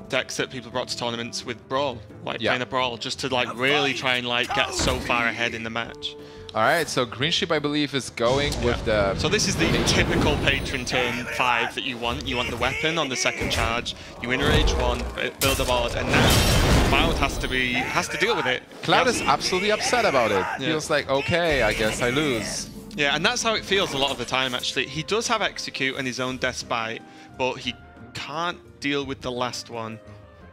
decks that people brought to tournaments with Brawl, like playing a Brawl, just to like really try and like get so far ahead in the match. Alright, so Greensheep, I believe, is going with the... So this is the typical Patron turn 5 that you want. You want the weapon on the second charge, you enrage 1, build a board, and now Cloud has to deal with it. Cloud is absolutely upset about it. Feels like, okay, I guess I lose. Yeah, and that's how it feels a lot of the time, actually. He does have Execute and his own Despite, but he can't deal with the last one.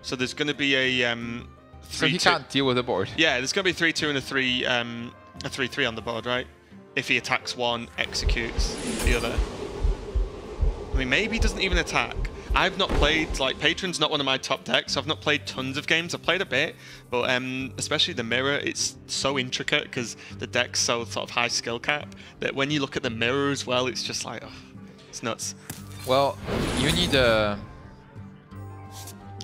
So there's going to be a 3-2. So he can't deal with the board? Yeah, there's going to be a 3-2 and a 3-3 on the board, right? If he attacks one, executes the other. I mean, maybe he doesn't even attack. I've not played, like, Patron's not one of my top decks, so I've not played tons of games. I've played a bit, but especially the mirror, it's so intricate because the deck's so sort of high skill cap that when you look at the mirror as well, it's just like, oh, it's nuts. Well, you need a...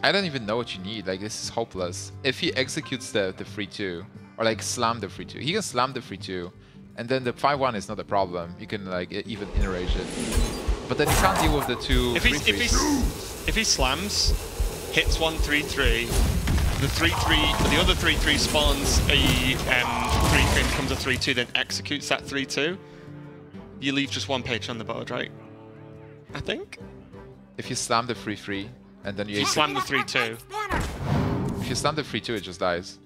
I don't even know what you need. Like, this is hopeless. If he executes the 3-2, or like slam the 3-2. He can slam the 3-2, and then the 5-1 is not a problem. You can like even enrage it. But then he can't deal with the 2 if he slams, hits 1 3-3, the other 3-3 spawns a 3-3 and becomes a 3-2, then executes that 3-2. You leave just 1 Patron on the board, right? I think. If you slam the 3-3 and then you slam the 3-2. If you slam the 3-2, it just dies.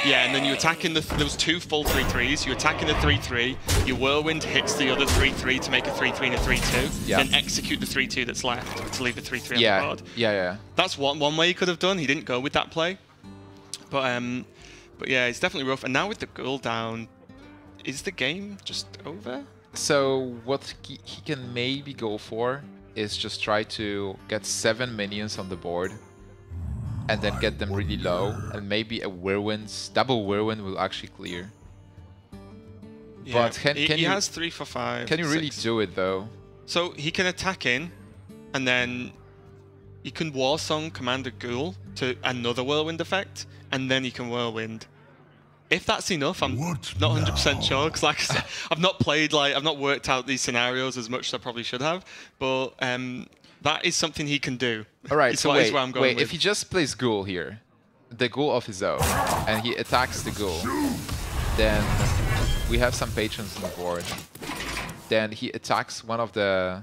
Yeah, and then you attack in there was 2 full 3-3s. You attack in the 3-3. Your Whirlwind hits the other 3-3 to make a 3-3 and a 3-2. Yeah. Then execute the 3-2 that's left to leave the 3-3 on the board. Yeah. That's one way he could have done. He didn't go with that play. But yeah, it's definitely rough. And now with the goal down, is the game just over? So what he can maybe go for is just try to get 7 minions on the board and then get them really low, and maybe a double Whirlwind will actually clear. Yeah, but he has 3 for 5. Can you really do it though? So he can attack in, and then he can Warsong Commander Ghoul to another Whirlwind effect, and then he can Whirlwind. if that's enough, I'm not 100% sure, because like I said, I've not worked out these scenarios as much as I probably should have, but that is something he can do. All right, so wait, with. If he just plays Ghoul here, the Ghoul of his own, and he attacks the Ghoul, then we have some patrons on the board. Then he attacks one of the,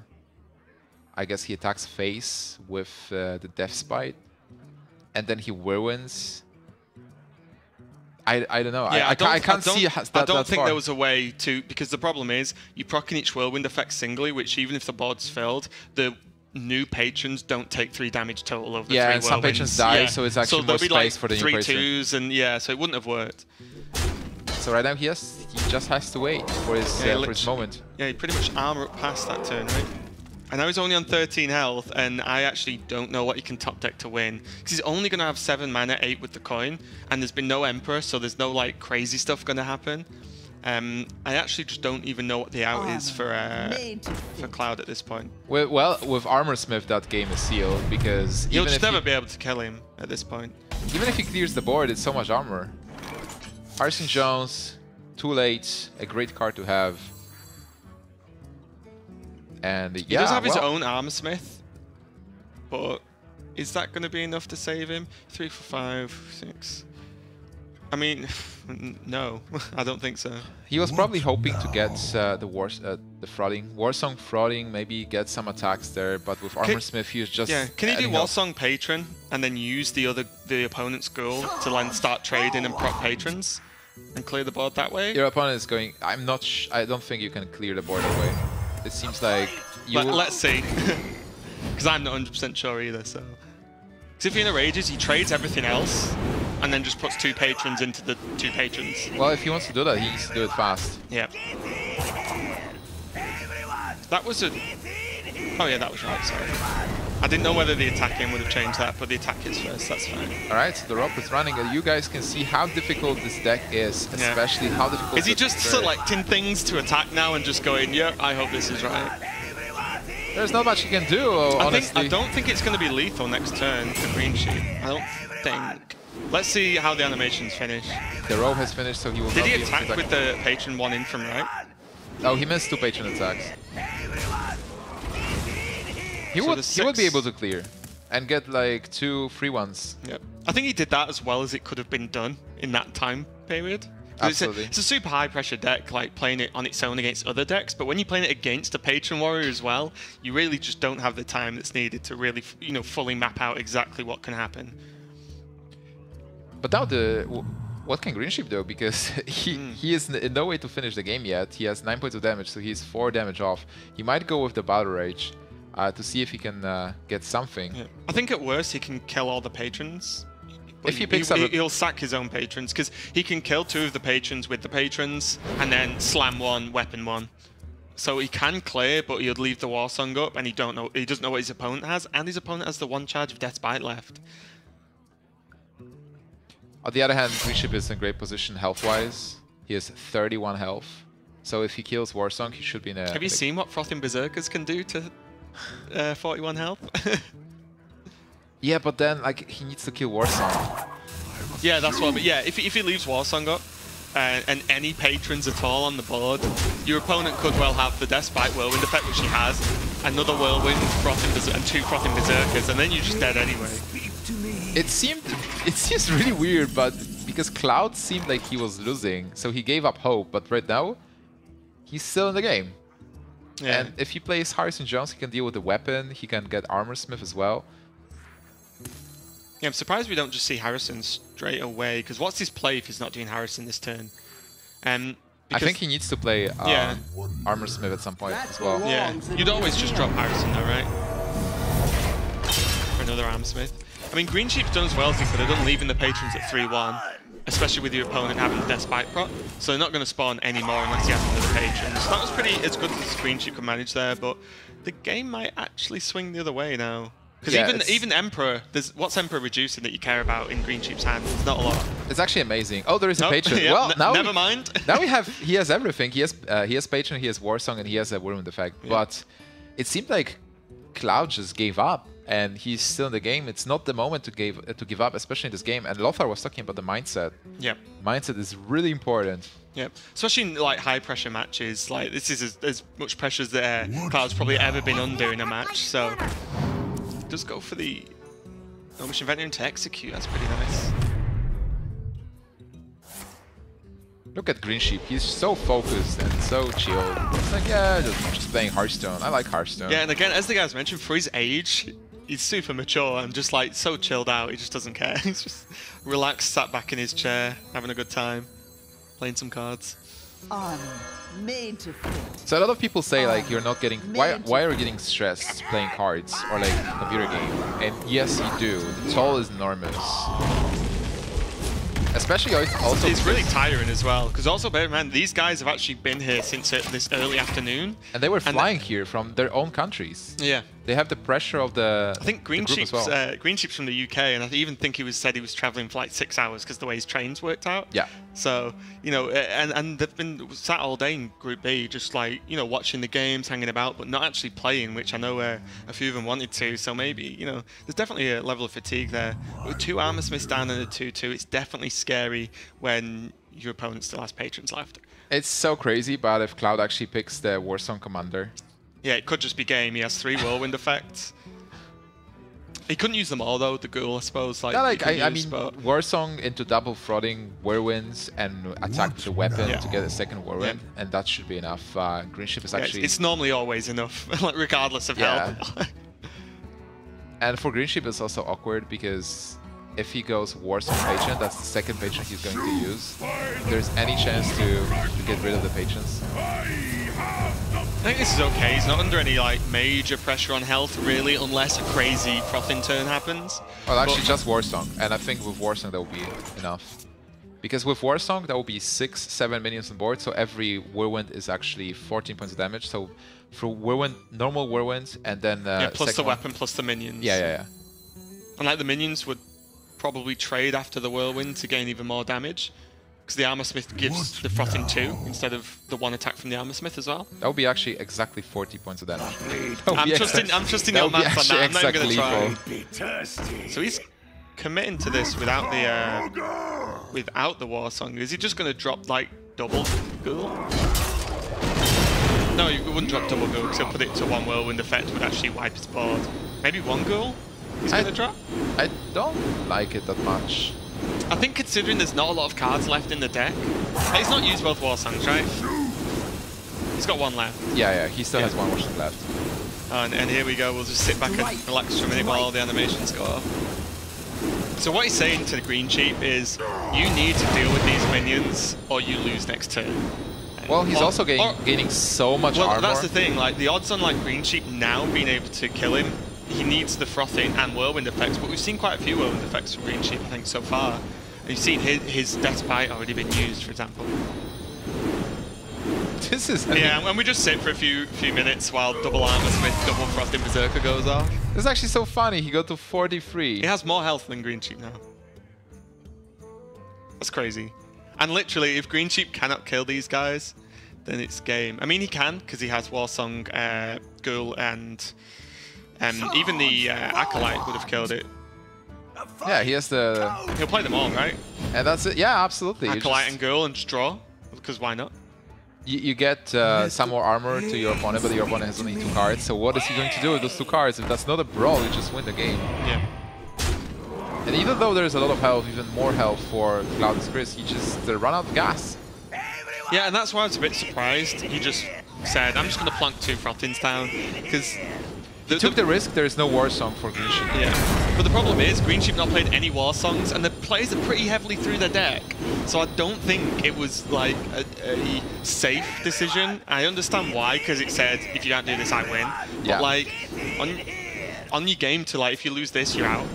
I guess he attacks face with the Death Spite, and then he Whirlwinds. I don't know. Yeah, I can't see that I don't think far. there was a way to, because the problem is you proccing each Whirlwind effect singly, which even if the board's filled, the new patrons don't take 3 damage total over the 3 and Whirlwinds. some patrons die, so it's actually more space for the new patron. 3 twos, and yeah, so it wouldn't have worked. So right now he just has to wait for his moment. Yeah, he pretty much armor up past that turn, right? And now he's only on 13 health, and I actually don't know what he can top deck to win. Because he's only going to have 7 mana, 8 with the coin, and there's been no Emperor, so there's no like crazy stuff going to happen. I actually just don't even know what the out is for Cloud at this point. Well, with Armorsmith, that game is sealed, because he'll just never be able to kill him at this point. Even if he clears the board, it's so much armor. Hearthstone Jones, too late, a great card to have. And he does have his own Armorsmith, but is that going to be enough to save him? 3, 4, 5, 6. I mean, no, I don't think so. He was probably hoping to get the Frauding, Warsong Frauding, maybe get some attacks there, but with Armorsmith he was just... Yeah, can he do Warsong Patron and then use the opponent's Ghoul to like start trading and proc patrons and clear the board that way? Your opponent is going... I don't think you can clear the board that way. It seems like you... Let's see. Because I'm not 100% sure either, so... Because if he enrages, he trades everything else, and then just puts 2 patrons into the 2 patrons. Well, if he wants to do that, he needs to do it fast. Yeah. That was a... Oh yeah, that was right, sorry. I didn't know whether the attacking would have changed that, but the attack is first, that's fine. Alright, so the rope is running, and you guys can see how difficult this deck is, especially how difficult... Is he just selecting things to attack now and just going, yeah, I hope this is right? There's not much he can do, honestly. I don't think it's going to be lethal next turn for Greensheep. I don't think. Let's see how the animations finish. The rope has finished, so he will Did he attack with the patron 1 in from right? Oh, he missed 2 patron attacks. He would be able to clear and get like 2 free ones. Yep. I think he did that as well as it could have been done in that time period. Absolutely. It's a super high pressure deck, like playing it on its own against other decks, but when you're playing it against a Patron Warrior as well, you really just don't have the time that's needed to really, fully map out exactly what can happen. But now what can Greensheep do? Because he is in no way to finish the game yet. He has 9 points of damage, so he's 4 damage off. He might go with the Battle Rage to see if he can get something. Yeah. I think at worst he can kill all the patrons. If he picks up, he'll sack his own patrons because he can kill 2 of the patrons with the patrons and then slam 1, weapon 1. So he can clear, but he'll leave the Warsong up, and he doesn't know what his opponent has, and his opponent has the 1 charge of Death's Bite left. On the other hand, Greensheep is in great position health-wise. He has 31 health, so if he kills Warsong, he should be in a... Have you seen what Frothing Berserkers can do to 41 health? Yeah, but then like he needs to kill Warsong. Yeah, that's what. But yeah, if he leaves Warsong up and any patrons at all on the board, your opponent could well have the Despite Whirlwind effect, which he has, another Whirlwind, and 2 Frothing Berserkers, and then you're just dead anyway. It seems really weird, but because Cloud seemed like he was losing, so he gave up hope. But right now, he's still in the game. Yeah. And if he plays Hearthstone Jones, he can deal with the weapon. He can get Armorsmith as well. Yeah, I'm surprised we don't just see Harrison straight away, because what's his play if he's not doing Harrison this turn? I think he needs to play Armorsmith at some point as well. Yeah, you'd always just drop Harrison though, right? For another Armsmith. I mean, Greensheep's done as well as he could have done, leaving the patrons at 3-1, especially with your opponent having the Despite proc, so they're not going to spawn anymore unless he has another patron. So that was pretty as good as Greensheep could manage there, but the game might actually swing the other way now. Because even Emperor, what's Emperor reducing that you care about in Greensheep's hand? It's not a lot. It's actually amazing. Oh, there is a patron. Yeah, well, now never mind. Now he has everything. He has patron, he has Warsong, and he has a Whirlwind effect. Yeah. But it seemed like Cloud just gave up and he's still in the game. It's not the moment to give up, especially in this game. And Lothar was talking about the mindset. Yep. Mindset is really important. Yep. Especially in like high pressure matches. Like this is as much pressure as Cloud's probably ever been under in a match. So just go for the mission venture to execute. That's pretty nice. Look at Greensheep. He's so focused and so chilled. It's like, yeah, just playing Hearthstone. I like Hearthstone. Yeah, and again, as the guys mentioned, for his age, he's super mature and just like so chilled out. He just doesn't care. He's just relaxed, sat back in his chair, having a good time, playing some cards. I'm made to fit. So a lot of people say like you're not getting why are you getting stressed playing cards or like a computer game? And yes, you do. The toll is enormous. Especially also it's really tiring as well, because also bear in mind these guys have actually been here since this early afternoon, and they were flying here from their own countries. Yeah, they have the pressure of the. I think Greensheep's well. Greensheep's from the UK, and I even think said he was traveling for like 6 hours because the way his trains worked out. Yeah. So you know, and they've been sat all day in Group B, just like watching the games, hanging about, but not actually playing, which I know a few of them wanted to. So maybe there's definitely a level of fatigue there. With 2 Armor Smiths down and a 2/2, it's definitely scary when your opponent still has patrons left. It's so crazy, but if Cloud actually picks the Warsong Commander. Yeah, it could just be game. He has 3 Whirlwind effects. He couldn't use them all though, the Ghoul, I suppose. I mean, Warsong into double Frothing Whirlwinds and attack the weapon to get a second Whirlwind, and that should be enough. Greensheep is actually... It's normally always enough, like regardless of health. And for Greensheep, it's also awkward because if he goes Warsong Patron, that's the second patron he's going to use. If there's any chance to get rid of the patrons. I think this is okay. He's not under any like major pressure on health, really, unless a crazy Frothing turn happens. Well, actually, just Warsong, and I think with Warsong that will be enough. Because with Warsong, that will be 6-7 minions on board, so every Whirlwind is actually 14 points of damage. So for Whirlwind, normal Whirlwinds, and then plus the weapon, plus the minions. Yeah. And like the minions would probably trade after the Whirlwind to gain even more damage. Because the Armor Smith gives the Frothing 2 instead of the 1 attack from the Armor Smith as well. That would be actually exactly 40 points of damage. I'm trusting your maths on that. I'm not even going to try. Thirsty. So he's committing to this without the Warsong. Is he just going to drop like double Ghoul? No, he wouldn't drop double Ghoul because he'll put it to 1 Whirlwind effect would actually wipe his board. Maybe 1 Ghoul he's going to drop? I don't like it that much. I think considering there's not a lot of cards left in the deck, he's not used both Warsongs, right? He's got 1 left. Yeah, he still has 1 Warsong left. And here we go, we'll just sit back and relax for a minute while all the animations go off. So what he's saying to the Greensheep is, you need to deal with these minions or you lose next turn. Well, he's also gaining so much armor. Well, that's the thing, like the odds on like Greensheep now being able to kill him, he needs the Frothing and Whirlwind effects, but we've seen quite a few Whirlwind effects from Greensheep, I think, so far. And you've seen his Death Bite already been used, for example. This is... and we just sit for a few minutes while double Armor Smith, double Frothing Berserker goes off. It's actually so funny, he got to 43. He has more health than Greensheep now. That's crazy. And literally, if Greensheep cannot kill these guys, then it's game. I mean, he can, because he has Warsong, Ghoul, and... even the Acolyte would have killed it. Yeah, he has the... He'll play them all, right? And that's it. Yeah, absolutely. Acolyte and Ghoul and just draw, because why not? You get some more armor to your opponent, but your opponent has only 2 cards. So what is he going to do with those 2 cards? If that's not a brawl, you just win the game. Yeah. And even though there's a lot of health, even more health for Cloudascris, he just run out of gas. Yeah, and that's why I was a bit surprised. He just said, I'm just going to plonk 2 Frothings down, because... He took the risk, there is no Warsong for Greensheep. Yeah, but the problem is, Greensheep not played any Warsongs, and the plays are pretty heavily through their deck. So I don't think it was like a safe decision. I understand why, because it said, if you don't do this, I win. But like, on your game to like, if you lose this, you're out.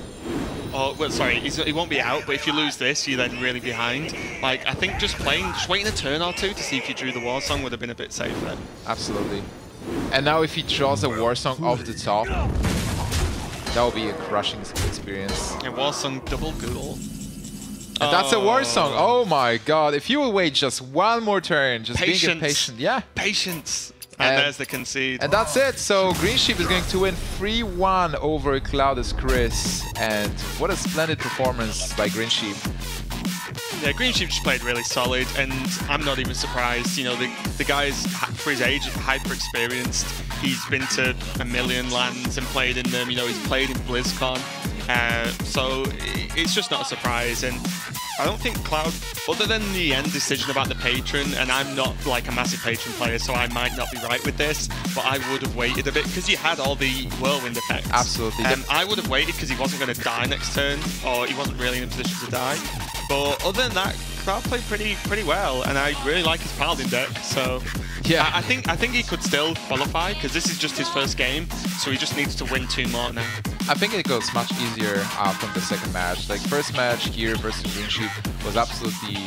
Or, well, sorry, he won't be out, but if you lose this, you're then really behind. Like, I think just waiting a turn or 2 to see if you drew the Warsong would have been a bit safer. Absolutely. And now if he draws a Warsong off the top, that will be a crushing experience. Yeah, Warsong double Ghoul. And that's a Warsong. Oh my god. If you will wait just 1 more turn, just being patient. Yeah. Patience. And there's the concede. And that's it. So Greensheep is going to win 3-1 over Cloudascris. And what a splendid performance by Greensheep. Yeah, Greensheep just played really solid, and I'm not even surprised. You know, the guy's, for his age, hyper experienced. He's been to a million lands and played in them. You know, he's played in BlizzCon. So it's just not a surprise. And I don't think Cloud, other than the end decision about the patron, and I'm not like a massive patron player, so I might not be right with this, but I would have waited a bit because you had all the whirlwind effects. Absolutely. I would have waited because he wasn't going to die next turn, or he wasn't really in a position to die. But other than that, Cloud played pretty well, and I really like his Paladin deck. So yeah, I think he could still qualify because this is just his first game, so he just needs to win 2 more now. I think it goes much easier from the second match. Like first match here versus Greensheep was absolutely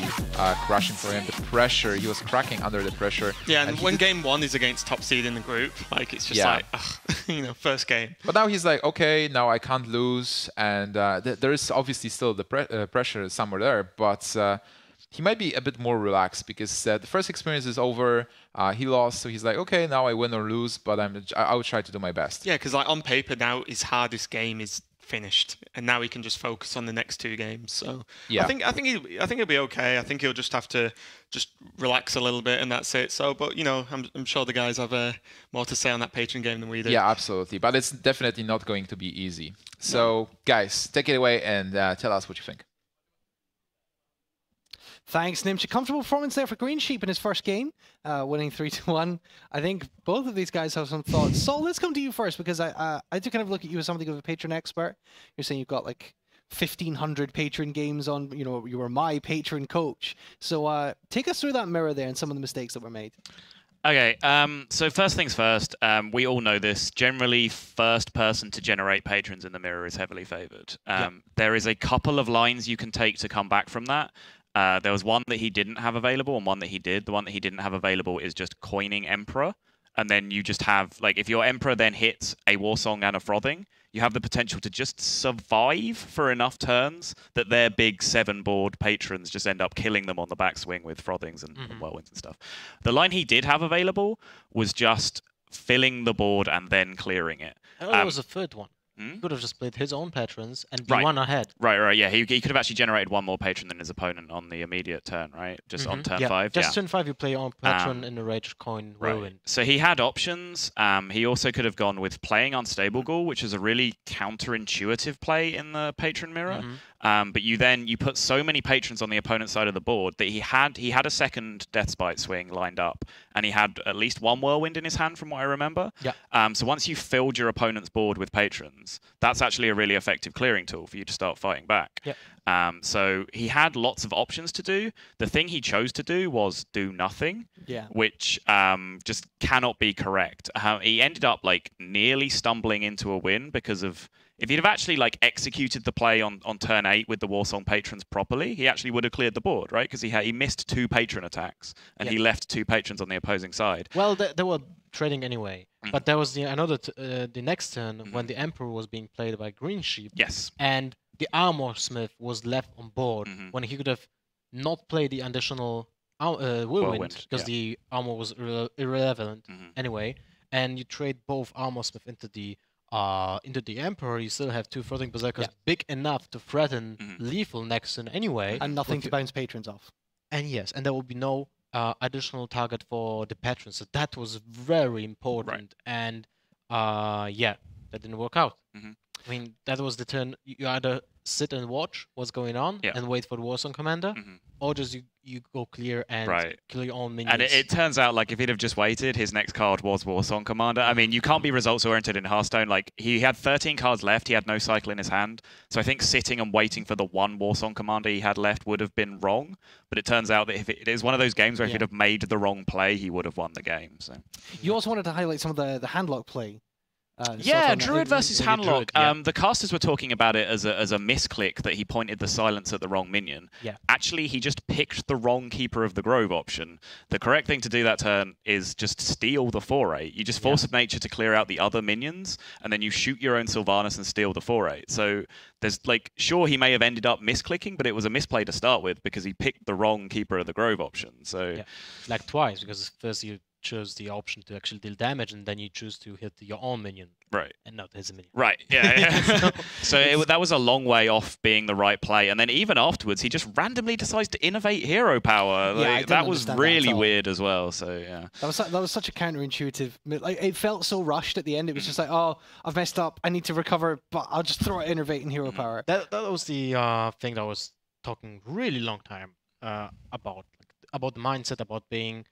crushing for him. The pressure, he was cracking under the pressure. Yeah, and when game 1 is against top seed in the group, like it's just like, ugh, you know, first game. But now he's like, okay, now I can't lose, and there is obviously still the pressure somewhere there, but he might be a bit more relaxed because the first experience is over. He lost, so he's like, okay, now I win or lose, but I will try to do my best. Yeah, because like on paper now, his hardest game is finished, and now he can just focus on the next 2 games. So yeah, I think he'll be okay. I think he'll just have to just relax a little bit, and that's it. So, but you know, I'm sure the guys have more to say on that patron game than we do. Yeah, absolutely. But it's definitely not going to be easy. So, guys, take it away and tell us what you think. Thanks, Nimch. A comfortable performance there for Greensheep in his first game, winning 3-1. I think both of these guys have some thoughts. Sol, let's come to you first, because I do kind of look at you as something of a patron expert. You're saying you've got like 1,500 patron games on, you know, you were my patron coach. So take us through that mirror there and some of the mistakes that were made. Okay, so first things first, we all know this. Generally, first person to generate patrons in the mirror is heavily favored. There is a couple of lines you can take to come back from that. There was one that he didn't have available and one that he did. The one that he didn't have available is just coining Emperor. And then you just have, like, if your Emperor then hits a Warsong and a Frothing, you have the potential to just survive for enough turns that their big 7-board patrons just end up killing them on the backswing with Frothings and Whirlwinds and stuff. The line he did have available was just filling the board and then clearing it. Oh, there was a third one. He could have just played his own patrons and be one ahead. Right, yeah. He could have actually generated 1 more patron than his opponent on the immediate turn, right? Just on turn 5. Just turn 5 you play on patron in the Rage Coin Whirlwind. So he had options. He also could have gone with playing Unstable Ghoul, which is a really counterintuitive play in the patron mirror. But you put so many patrons on the opponent's side of the board that he had a second Deathspite swing lined up, and he had at least 1 Whirlwind in his hand from what I remember. So once you filled your opponent's board with patrons, that's actually a really effective clearing tool for you to start fighting back. So he had lots of options to do. The thing he chose to do was do nothing, which just cannot be correct. He ended up like nearly stumbling into a win because of, if he'd have actually like executed the play on turn 8 with the Warsong patrons properly, he actually would have cleared the board, right? Because he missed 2 patron attacks and he left 2 patrons on the opposing side. Well, they were trading anyway. But there was the next turn when the Emperor was being played by Greensheep. And the Armor Smith was left on board when he could have not played the additional Whirlwind because the armor was irrelevant anyway. And you trade both Armor Smith into the Emperor, you still have 2 Frothing Berserkers big enough to threaten lethal next turn anyway. And nothing to bounce patrons off. And yes, and there will be no additional target for the patrons. So that was very important. And yeah, that didn't work out. I mean, that was the turn. You either sit and watch what's going on and wait for the Warsong commander, or just you go clear and kill your own minions. And it turns out, like, if he'd have just waited, his next card was Warsong commander. I mean, you can't be results oriented in Hearthstone. Like, he had 13 cards left. He had no cycle in his hand. So I think sitting and waiting for the 1 Warsong commander he had left would have been wrong. But it turns out that if it is one of those games where if he'd have made the wrong play, he would have won the game. So you also wanted to highlight some of the handlock play. Druid versus Handlock. The casters were talking about it as a misclick that he pointed the silence at the wrong minion. Actually, he just picked the wrong Keeper of the Grove option. The correct thing to do that turn is just steal the 4/8. You just force of nature to clear out the other minions, and then you shoot your own Sylvanas and steal the 4/8. So there's like, sure, he may have ended up misclicking, but it was a misplay to start with because he picked the wrong Keeper of the Grove option. So like twice, because first you choose the option to actually deal damage, and then you choose to hit your own minion. Right. And not his minion. Right, yeah. So that was a long way off being the right play. And then even afterwards, he just randomly decides to innovate hero power. Like, that was really weird as well. So, yeah. That was such a counterintuitive. Like, it felt so rushed at the end. It was just like, oh, I've messed up. I need to recover, but I'll just throw it innovate in hero power. That was the thing that I was talking really long time about the mindset, about being...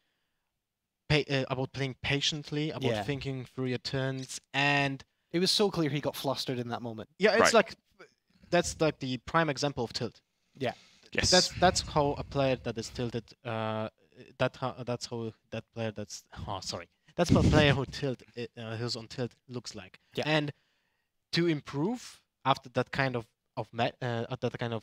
about playing patiently, about thinking through your turns, and it was so clear he got flustered in that moment. Yeah, it's like that's like the prime example of tilt. Yeah, yes. That's how a player that is tilted. That's how that player that's that's what a player who's on tilt looks like. Yeah. And to improve after that kind of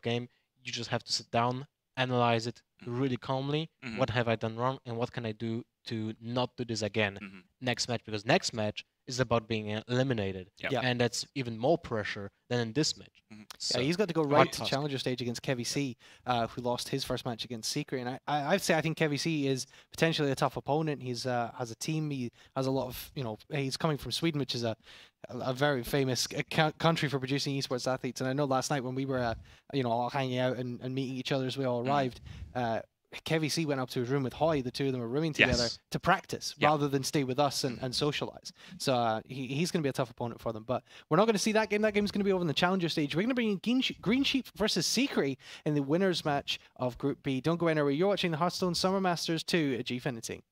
game, you just have to sit down, analyze it really calmly. What have I done wrong, and what can I do to not do this again next match? Because next match is about being eliminated, and that's even more pressure than in this match. So he's got to go right to challenger stage against Kevy C, who lost his first match against Secret. And I'd say I think Kevy C is potentially a tough opponent. He's has a team. He has a lot of he's coming from Sweden, which is a very famous country for producing esports athletes. And I know last night when we were all hanging out and meeting each other as we all arrived, Kevy C went up to his room with Hoy. The two of them were rooming together to practice rather than stay with us and socialize. So he's going to be a tough opponent for them. But we're not going to see that game. That game's going to be over in the challenger stage. We're going to bring in Greensheep versus Secret in the winners match of Group B. Don't go anywhere. You're watching the Hearthstone Summer Masters 2 at Gfinity.